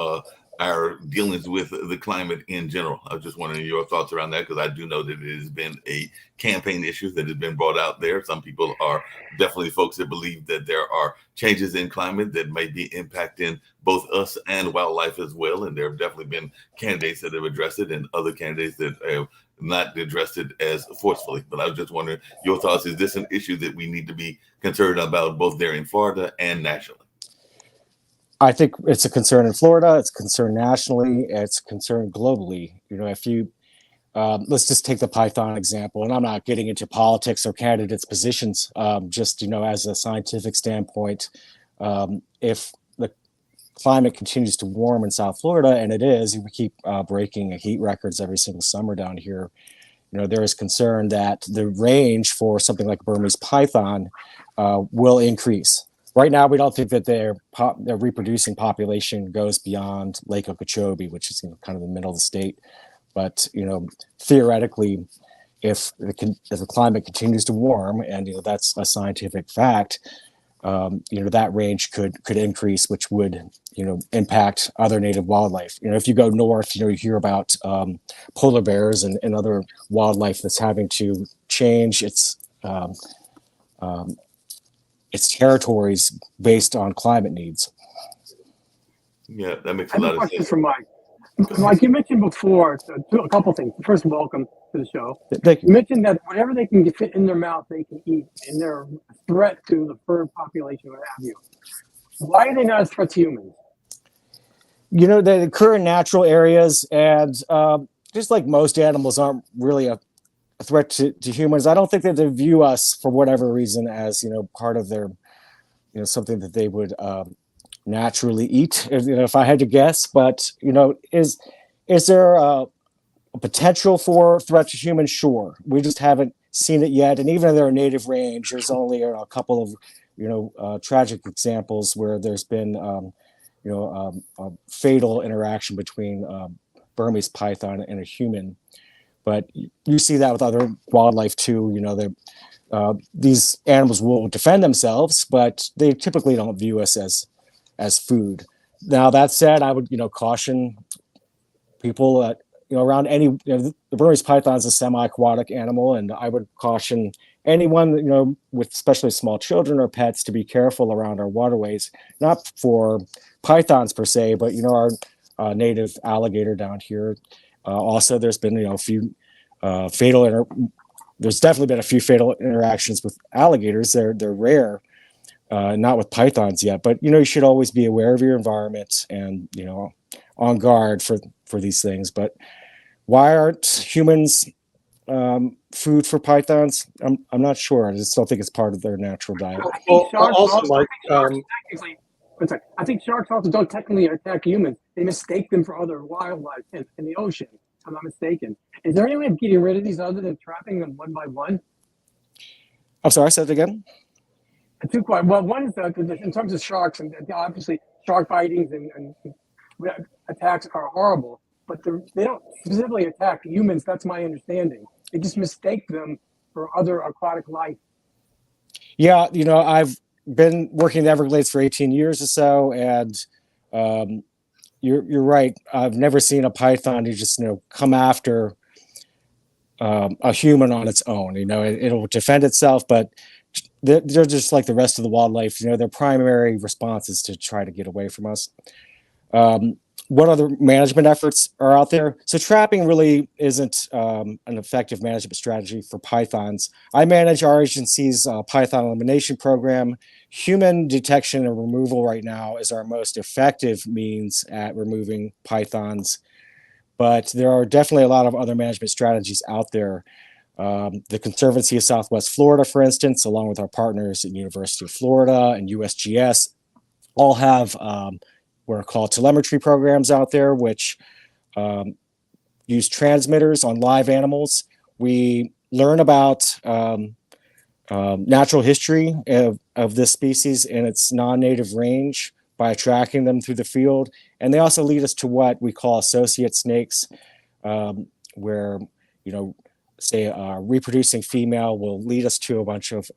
our dealings with the climate in general? I was just wondering your thoughts around that, because I do know that it has been a campaign issue that has been brought out there. Some people are definitely folks that believe that there are changes in climate that may be impacting both us and wildlife as well. And there have definitely been candidates that have addressed it and other candidates that have not addressed it as forcefully. But I was just wondering your thoughts. Is this an issue that we need to be concerned about both there in Florida and nationally? I think it's a concern in Florida. It's a concern nationally. It's a concern globally. If you let's just take the python example, and I'm not getting into politics or candidates' positions. Just as a scientific standpoint, if the climate continues to warm in South Florida, and it is, we keep breaking heat records every single summer down here. There is concern that the range for something like Burmese python will increase. Right now, we don't think that their reproducing population goes beyond Lake Okeechobee, which is kind of the middle of the state. But theoretically, if the climate continues to warm, and that's a scientific fact, that range could increase, which would impact other native wildlife. If you go north, you hear about polar bears and other wildlife that's having to change its territories based on climate needs. Yeah, that makes I a have lot a of question sense. for Mike. Mike, you mentioned before a couple things. First, welcome to the show. Thank You you. mentioned that whatever they can fit in their mouth, they can eat, and they're a threat to the bird population, what have you. Why are they not a threat to humans? They occur in natural areas, and just like most animals aren't really a threat to humans, I don't think that they view us, for whatever reason, as part of their something that they would naturally eat, if I had to guess. But is there a potential for threat to humans? Sure, we just haven't seen it yet. And even in their native range, there's only a couple of tragic examples where there's been a fatal interaction between Burmese python and a human. But you see that with other wildlife too. You know, these animals will defend themselves, but they typically don't view us as food. Now that said, I would caution people that around any the Burmese python is a semi-aquatic animal, and I would caution anyone with especially small children or pets to be careful around our waterways, not for pythons per se, but our native alligator down here. Also, there's been a few there's definitely been a few fatal interactions with alligators. They're rare, not with pythons yet, but you should always be aware of your environment and on guard for these things. But why aren't humans food for pythons? I'm not sure. I just don't think it's part of their natural diet. I think sharks also don't technically attack humans. They mistake them for other wildlife in the ocean. If I'm not mistaken. Is there any way of getting rid of these other than trapping them one by one? I'm sorry, say it again. Two quite well. One is in terms of sharks, and obviously shark bitings and attacks are horrible, but they don't specifically attack humans. That's my understanding. They just mistake them for other aquatic life. Yeah, I've been working in the Everglades for 18 years or so, and you're right. I've never seen a python who just come after a human on its own. It'll defend itself, but they're just like the rest of the wildlife. Their primary response is to try to get away from us. What other management efforts are out there? So trapping really isn't an effective management strategy for pythons. I manage our agency's python elimination program. Human detection and removal right now is our most effective means at removing pythons, but there are definitely a lot of other management strategies out there. The Conservancy of Southwest Florida, for instance, along with our partners at University of Florida and USGS, all have what are called telemetry programs out there, which use transmitters on live animals. We learn about natural history of this species in its non-native range by tracking them through the field. And they also lead us to what we call associate snakes, where, say a reproducing female will lead us to a bunch of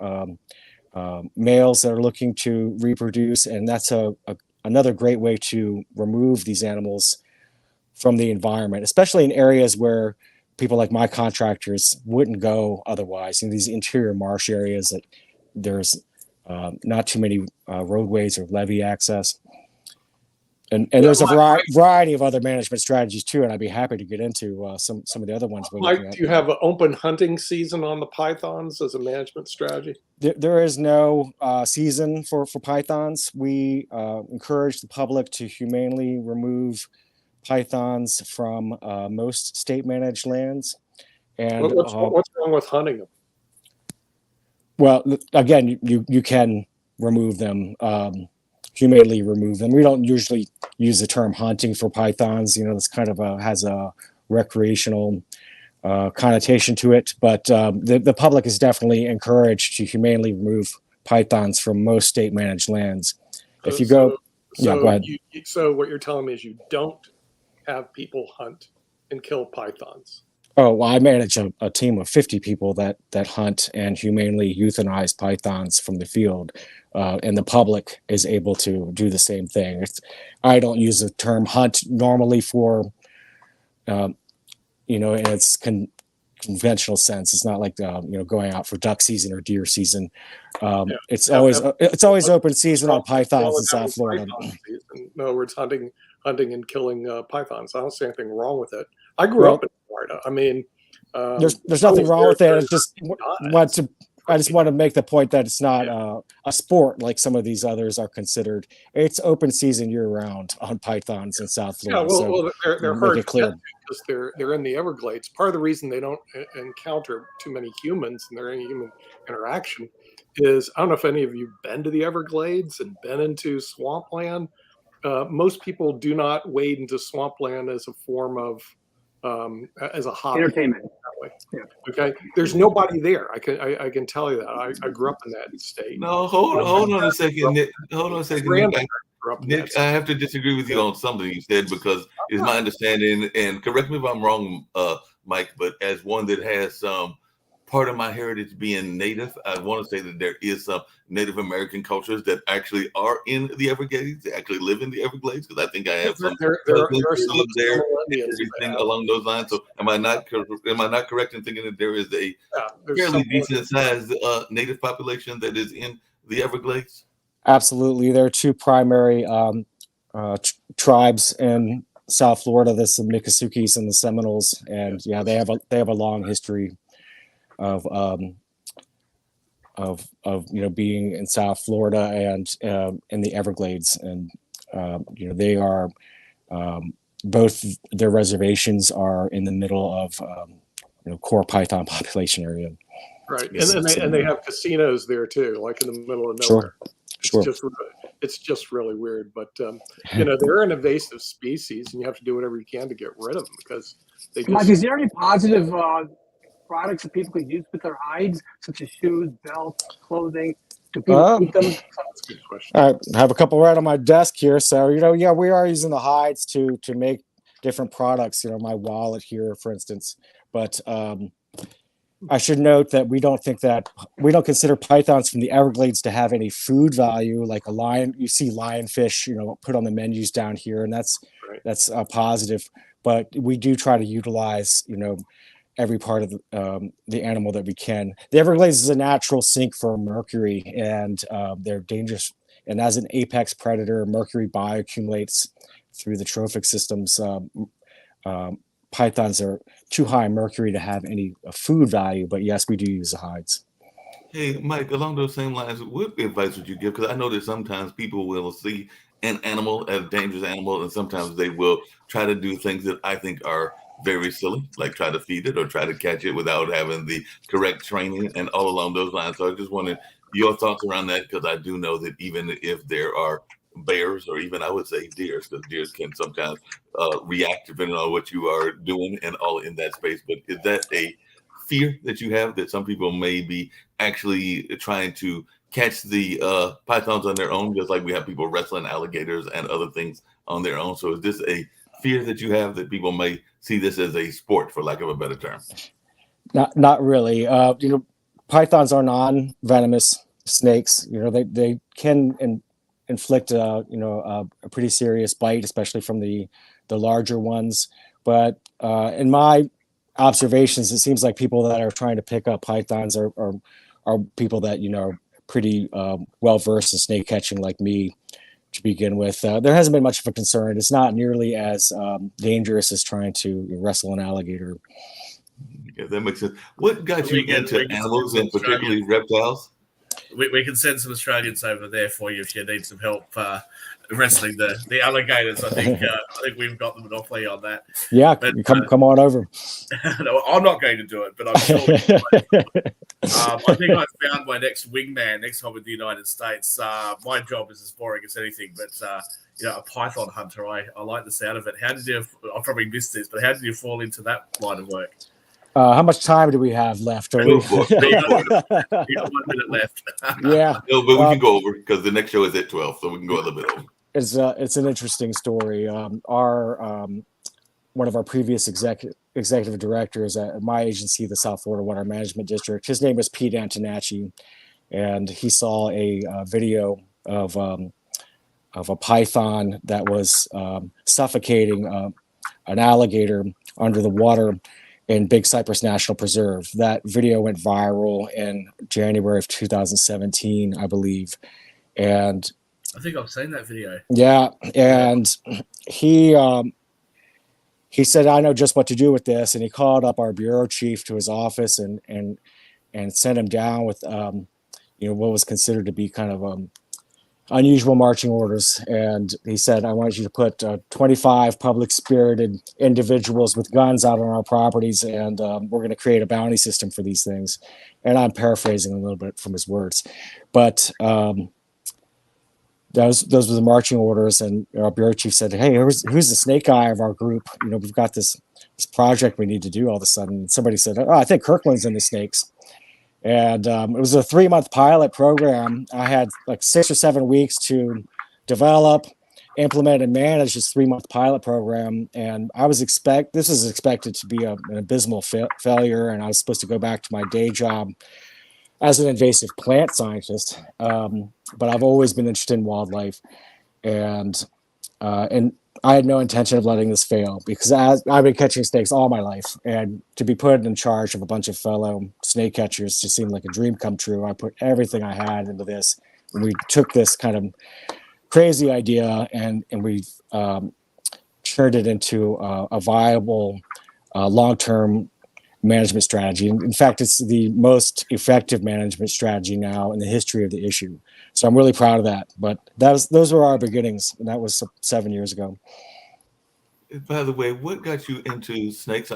males that are looking to reproduce. And that's another great way to remove these animals from the environment, especially in areas where people like my contractors wouldn't go otherwise. In these interior marsh areas that there's not too many roadways or levee access. And there's a variety of other management strategies too, and I'd be happy to get into some of the other ones. Mike, do you have an open hunting season on the pythons as a management strategy? There is no season for pythons. We encourage the public to humanely remove pythons from most state-managed lands. And what's wrong with hunting them? Well, again, you can remove them. Humanely remove them. We don't usually use the term hunting for pythons. This kind of has a recreational connotation to it. But the public is definitely encouraged to humanely remove pythons from most state-managed lands. If you go, go ahead. So what you're telling me is you don't have people hunt and kill pythons. Oh, well, I manage a team of 50 people that hunt and humanely euthanize pythons from the field. And the public is able to do the same thing. I don't use the term hunt normally for, in its conventional sense. It's not like, going out for duck season or deer season. It's always open season on pythons in South Florida. In other words, hunting and killing pythons. I don't see anything wrong with it. I grew up in Florida. I mean, there's nothing wrong with it. It's just I just want to make the point that it's not a sport like some of these others are considered. It's open season year round on pythons in South Florida. They're hard to get because they're in the Everglades. Part of the reason they don't encounter too many humans and there any human interaction is, I don't know if any of you have been to the Everglades and been into swampland. Most people do not wade into swampland as a form of as a hobby. Entertainment. That way. Yeah. Okay. There's nobody there. I can tell you that. I grew up in that state. No, hold on a second. Hold on a second. interrupting Nick, that. I have to disagree with you on something you said because it's my understanding, and correct me if I'm wrong, Mike, but as one that has some part of my heritage being Native, I want to say that there is some Native American cultures that actually are in the Everglades. They actually live in the Everglades because I think I have some There cousins are who some live there and Indians that everything have. along those lines. So am I not correct in thinking that there is a There's fairly some decent sized Native population that is in the Everglades? Absolutely. There are two primary tribes in South Florida. That's the Miccosukees and the Seminoles. And yeah, they have a long history of being in South Florida and in the Everglades. And they are both their reservations are in the middle of core python population area. Right, and they have casinos there too, like in the middle of nowhere. Sure. It's just really weird, but they're an invasive species, and you have to do whatever you can to get rid of them because they just. Mike, is there any positive products that people could use with their hides, such as shoes, belts, clothing? Do people eat them? That's a good question. I have a couple right on my desk here. So, we are using the hides to make different products, my wallet here, for instance. But I should note that we don't consider pythons from the Everglades to have any food value, like a lion. You see lionfish, put on the menus down here, and that's positive. But we do try to utilize, every part of the animal that we can. The Everglades is a natural sink for mercury, and they're dangerous. And as an apex predator, mercury bioaccumulates through the trophic systems. Pythons are too high in mercury to have any food value, but yes, we do use the hides. Hey, Mike, along those same lines, what advice would you give? Because I know that sometimes people will see an animal as a dangerous animal, and sometimes they will try to do things that I think are very silly, like try to feed it or try to catch it without having the correct training and all along those lines. So I just wanted your thoughts around that, because I do know that even if there are bears, or even I would say deers, because deers can sometimes react depending on what you are doing and all in that space. But is that a fear that you have, that some people may be actually trying to catch the pythons on their own, just like we have people wrestling alligators and other things on their own? So is this a fear that you have, that people may see this as a sport, for lack of a better term? Not really. Pythons are non-venomous snakes. They can inflict a pretty serious bite, especially from the larger ones. But in my observations, it seems like people that are trying to pick up pythons are people that pretty well versed in snake catching, like me, to begin with. There hasn't been much of a concern. It's not nearly as dangerous as trying to wrestle an alligator. Yeah, that makes sense. What got you into animals, and particularly reptiles? We can send some Australians over there for you if you need some help wrestling the alligators. I think we've got the monopoly on that. Yeah, but, come on over. No, I'm not going to do it, but I'm sure. I think I found my next wingman next time in the United States. My job is as boring as anything, but a python hunter. I like the sound of it. How did you? I probably missed this, but how did you fall into that line of work? How much time do we have left? You got 1 minute left. Yeah. No, but we can go over, because the next show is at 12, so we can go a little bit over. It's an interesting story. One of our previous executive directors at my agency, the South Florida Water Management District, his name was Pete Antonacci, and he saw a video of a python that was suffocating an alligator under the water in Big Cypress National Preserve. That video went viral in January of 2017, I believe. And I think I've seen that video. Yeah, and he said, "I know just what to do with this," and he called up our bureau chief to his office and sent him down with what was considered to be kind of unusual marching orders. And he said, "I want you to put 25 public-spirited individuals with guns out on our properties, and we're going to create a bounty system for these things." And I'm paraphrasing a little bit from his words, but those were the marching orders. And our bureau chief said, "Hey, who's the snake guy of our group? We've got this project we need to do all of a sudden." And somebody said, "Oh, I think Kirkland's in the snakes." And it was a 3-month pilot program. I had like 6 or 7 weeks to develop, implement, and manage this 3-month pilot program. And this was expected to be an abysmal failure, and I was supposed to go back to my day job as an invasive plant scientist. But I've always been interested in wildlife, and I had no intention of letting this fail, because I've been catching snakes all my life, and to be put in charge of a bunch of fellow snake catchers just seemed like a dream come true. I put everything I had into this, and we took this kind of crazy idea and we turned it into a viable long-term management strategy. In fact, it's the most effective management strategy now in the history of the issue. So I'm really proud of that. But those were our beginnings, and that was 7 years ago. By the way, what got you into snakes?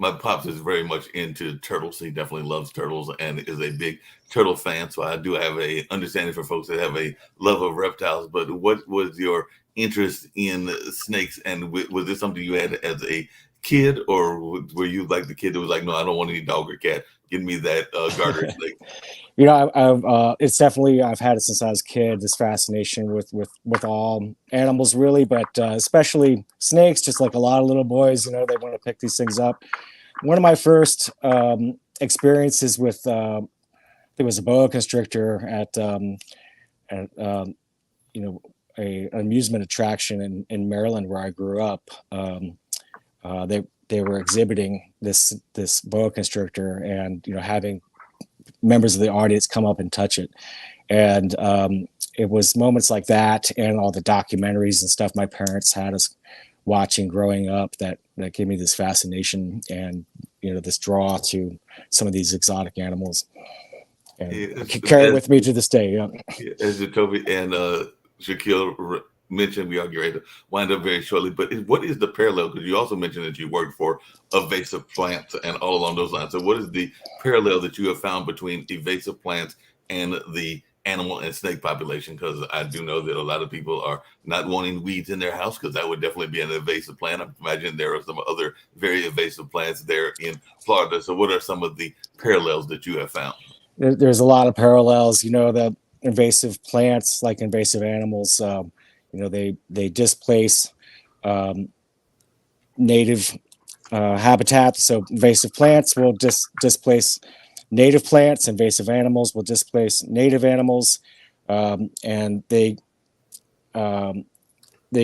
My pops is very much into turtles. He definitely loves turtles and is a big turtle fan. So I do have a understanding for folks that have a love of reptiles. But what was your interest in snakes? And was this something you had as a kid, or were you like the kid that was like, no, I don't want any dog or cat, give me that garter snake? You know, it's definitely, I've had it since I was a kid, this fascination with all animals, really, but especially snakes. Just like a lot of little boys, you know, they want to pick these things up. One of my first experiences with there was a boa constrictor at you know, an amusement attraction in Maryland where I grew up. They were exhibiting this boa constrictor, and you know, having members of the audience come up and touch it. And it was moments like that and all the documentaries and stuff my parents had us watching growing up that gave me this fascination and, you know, this draw to some of these exotic animals. And I carry it with me to this day. Yeah. As Jacoby and Shaquille mentioned, we are getting ready to wind up very shortly, but what is the parallel? Because you also mentioned that you worked for invasive plants and all along those lines. So what is the parallel that you have found between invasive plants and the animal and snake population? Because I do know that a lot of people are not wanting weeds in their house, because that would definitely be an invasive plant. I imagine there are some other very invasive plants there in Florida. So what are some of the parallels that you have found? There's a lot of parallels. You know, the invasive plants, like invasive animals, you know, they displace native habitat. So invasive plants will displace native plants. Invasive animals will displace native animals, and they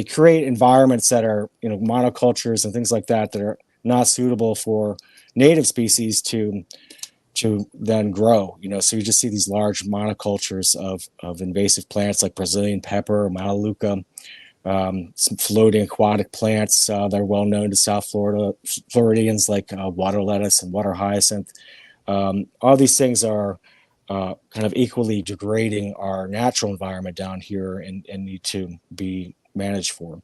create environments that are, you know, monocultures and things like that are not suitable for native species to then grow. You know, so you just see these large monocultures of invasive plants like Brazilian pepper, Melaleuca, some floating aquatic plants that are well known to South Floridians, like water lettuce and water hyacinth. All these things are kind of equally degrading our natural environment down here and need to be managed for.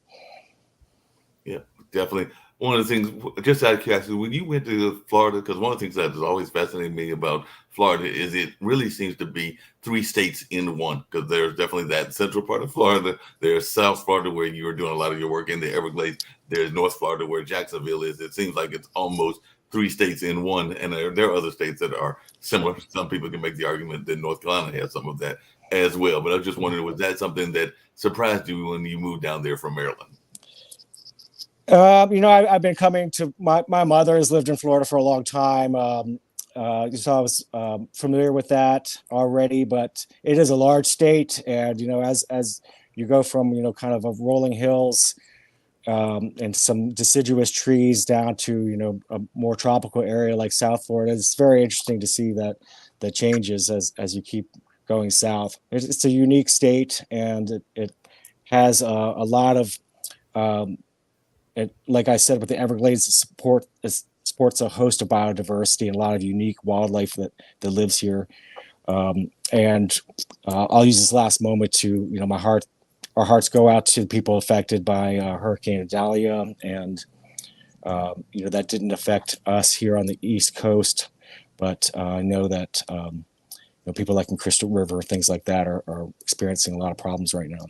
Yeah, definitely. One of the things, just out of curiosity, when you went to Florida, because one of the things that has always fascinated me about Florida is it really seems to be 3 states in one, because there's definitely that central part of Florida. There's South Florida, where you were doing a lot of your work in the Everglades. There's North Florida, where Jacksonville is. It seems like it's almost 3 states in one, and there are other states that are similar. Some people can make the argument that North Carolina has some of that as well. But I was just wondering, was that something that surprised you when you moved down there from Maryland? You know, I've been coming to my mother has lived in Florida for a long time. So I was familiar with that already, but it is a large state. And, you know, as you go from, you know, kind of rolling hills and some deciduous trees down to, you know, a more tropical area like South Florida, it's very interesting to see that the changes as you keep going south. It's a unique state, and it has a lot of like I said, with the Everglades, it supports a host of biodiversity and a lot of unique wildlife that lives here. And I'll use this last moment to, you know, our hearts go out to the people affected by Hurricane Idalia, and you know, that didn't affect us here on the East Coast, but I know that you know, people like in Crystal River, things like that, are experiencing a lot of problems right now.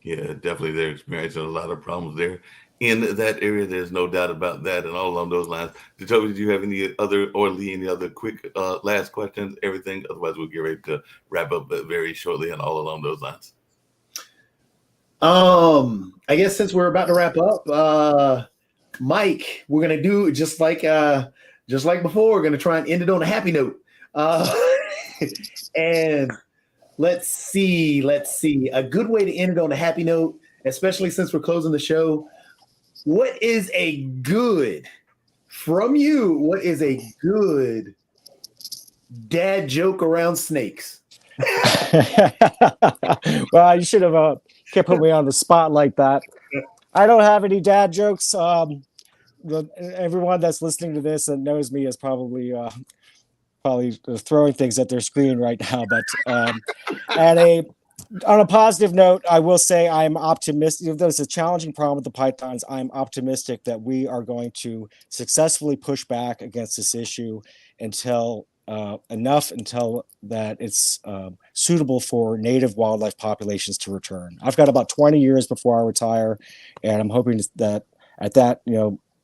Yeah, definitely. They're experiencing a lot of problems there in that area. There's no doubt about that. And all along those lines, Jacoby, do you have any other, or Lee, any other quick last questions? Everything. Otherwise, we'll get ready to wrap up very shortly and all along those lines. I guess since we're about to wrap up, Mike, we're gonna do just like before. We're gonna try and end it on a happy note. And let's see. A good way to end it on a happy note, especially since we're closing the show. What is a good dad joke around snakes? Well, you should have can't put me on the spot like that. I don't have any dad jokes. Everyone that's listening to this and knows me is probably throwing things at their screen right now. But on a positive note, I will say I'm optimistic. If there's a challenging problem with the pythons, I'm optimistic that we are going to successfully push back against this issue until that it's suitable for native wildlife populations to return. I've got about 20 years before I retire, and I'm hoping that at that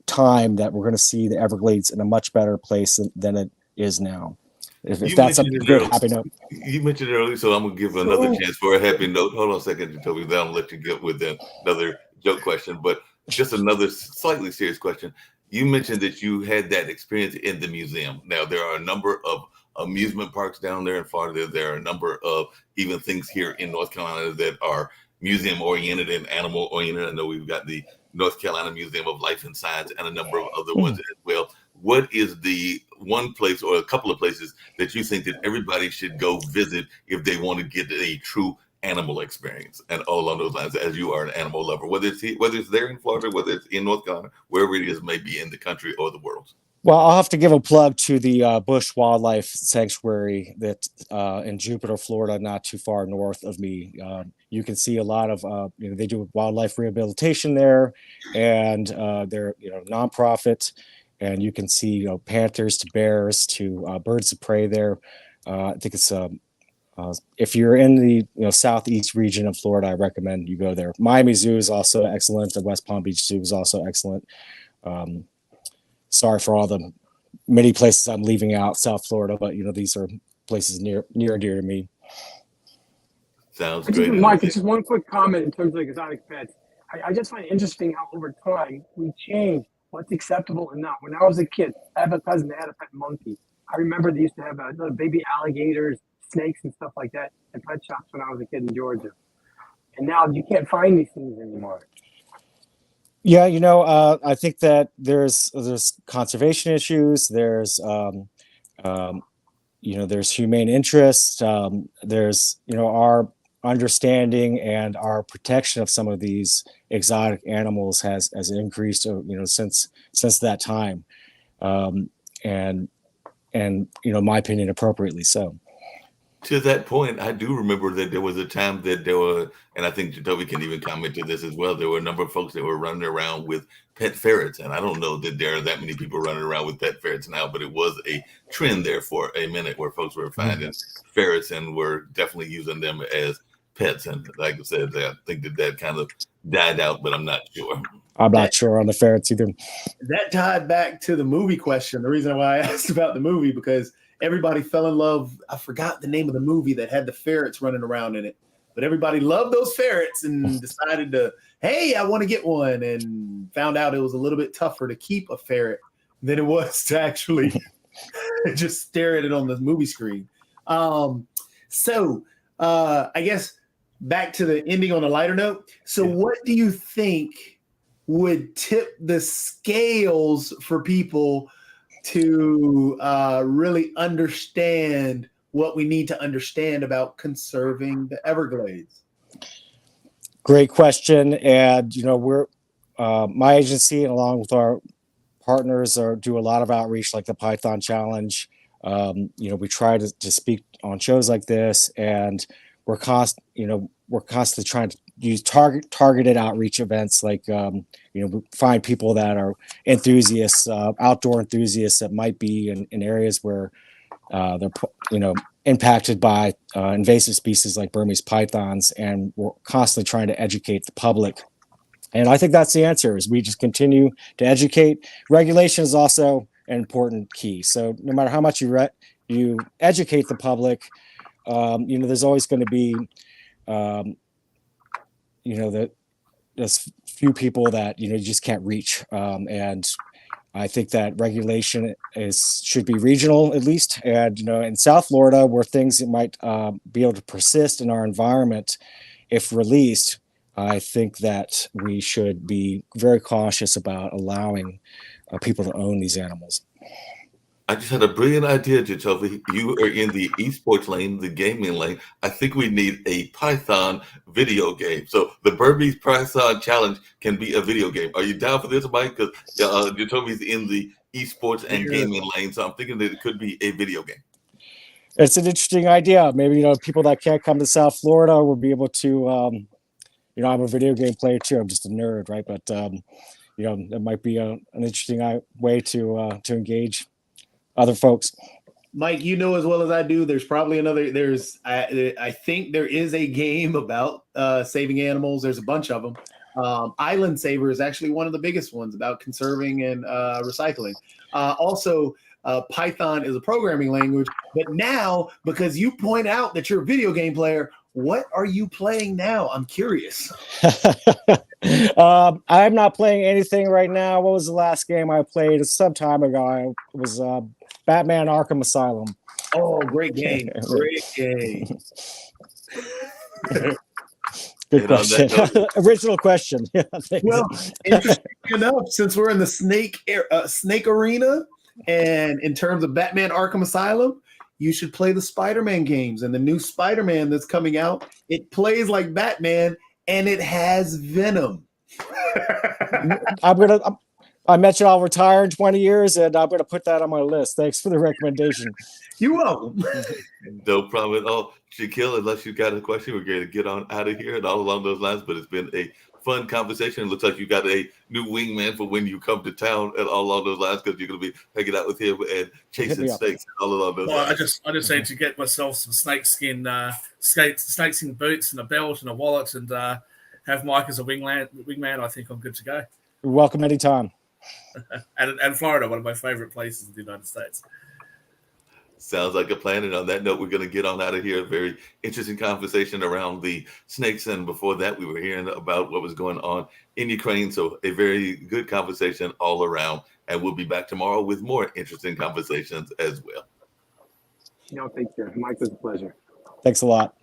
time that we're going to see the Everglades in a much better place than it is now. If that's a good happy note. You mentioned it earlier, so I'm gonna give another chance for a happy note. Hold on a second, Toby. Then I'll let you get with another joke question, but just another slightly serious question. You mentioned that you had that experience in the museum. Now, there are a number of amusement parks down there in Florida. There are a number of even things here in North Carolina that are museum oriented and animal oriented. I know we've got the North Carolina Museum of Life and Science and a number of other ones as well. What is the one place or a couple of places that you think that everybody should go visit if they want to get a true animal experience and all along those lines, as you are an animal lover, whether it's there in Florida, whether it's in North Carolina, wherever it is, maybe in the country or the world? Well, I'll have to give a plug to the Bush Wildlife Sanctuary that in Jupiter, Florida, not too far north of me. You can see a lot of they do wildlife rehabilitation there, and they're nonprofit, and you can see panthers to bears to birds of prey there. I think it's if you're in the southeast region of Florida, I recommend you go there. Miami Zoo is also excellent. The West Palm Beach Zoo is also excellent. Sorry for all the many places I'm leaving out South Florida, but these are places near and dear to me. Sounds great. Mike, just one quick comment in terms of exotic pets. I just find it interesting how over time we change what's acceptable and not. When I was a kid, I have a cousin that had a pet monkey. I remember they used to have little baby alligators, snakes, and stuff like that at pet shops when I was a kid in Georgia. And now you can't find these things anymore. Yeah, I think that there's conservation issues. There's there's humane interest. There's our understanding and our protection of some of these exotic animals has increased since that time, and my opinion, appropriately so. To that point, I do remember that there was a time that there were, and I think Toby can even comment to this as well, there were a number of folks that were running around with pet ferrets. And I don't know that there are that many people running around with pet ferrets now, but it was a trend there for a minute where folks were finding ferrets and were definitely using them as pets. And like I said, I think that kind of died out, but I'm not sure. I'm not sure on the ferrets either. That tied back to the movie question. The reason why I asked about the movie, because everybody fell in love. I forgot the name of the movie that had the ferrets running around in it, but everybody loved those ferrets and decided to, hey, I want to get one, and found out it was a little bit tougher to keep a ferret than it was to actually just stare at it on the movie screen. So I guess back to the ending on a lighter note. So what do you think would tip the scales for people to really understand what we need to understand about conserving the Everglades? Great question. And, we're my agency, along with our partners, do a lot of outreach like the Python Challenge. We try to speak on shows like this, and we're constantly trying to use targeted outreach events like find people that are enthusiasts, outdoor enthusiasts that might be in areas where they're impacted by invasive species like Burmese pythons, and we're constantly trying to educate the public. And I think that's the answer, is we just continue to educate. Regulation is also an important key. So no matter how much you educate the public, there's always going to be that there's few people that you just can't reach, and I think that regulation should be regional at least. And in South Florida, where things might be able to persist in our environment if released, I think that we should be very cautious about allowing people to own these animals. I just had a brilliant idea, Jacoby. You are in the esports lane, the gaming lane. I think we need a Python video game. So the Burmese Python Challenge can be a video game. Are you down for this, Mike? Because Jacoby's in the esports and gaming lane, so I'm thinking that it could be a video game. It's an interesting idea. Maybe people that can't come to South Florida will be able to. I'm a video game player too. I'm just a nerd, right? But it might be an interesting way to engage other folks. Mike, as well as I do, there's probably another. I think there is a game about saving animals. There's a bunch of them. Island Saver is actually one of the biggest ones about conserving and recycling. Also, Python is a programming language. But now, because you point out that you're a video game player, what are you playing now? I'm curious. I'm not playing anything right now. What was the last game I played? Some time ago. It was Batman Arkham Asylum. Oh, great game. Great game. Good question. Original question. Yeah, well, interesting enough, since we're in the snake arena, and in terms of Batman Arkham Asylum, you should play the Spider-Man games. And the new Spider-Man that's coming out, it plays like Batman, and it has Venom. I mentioned I'll retire in 20 years, and I'm going to put that on my list. Thanks for the recommendation. You're welcome. No problem at all. Shaquille, unless you got a question, we're going to get on out of here and all along those lines. But it's been a fun conversation. It looks like you got a new wingman for when you come to town and all along those lines, because you're going to be hanging out with him and chasing snakes and all along those lines. I just need to get myself some snakeskin boots and a belt and a wallet, and have Mike as a wingman. I think I'm good to go. You're welcome anytime. and Florida, one of my favorite places in the United States. Sounds like a plan. And on that note, we're going to get on out of here. A very interesting conversation around the snakes. And before that, we were hearing about what was going on in Ukraine. So a very good conversation all around. And we'll be back tomorrow with more interesting conversations as well. Take care. Mike, it was a pleasure. Thanks a lot.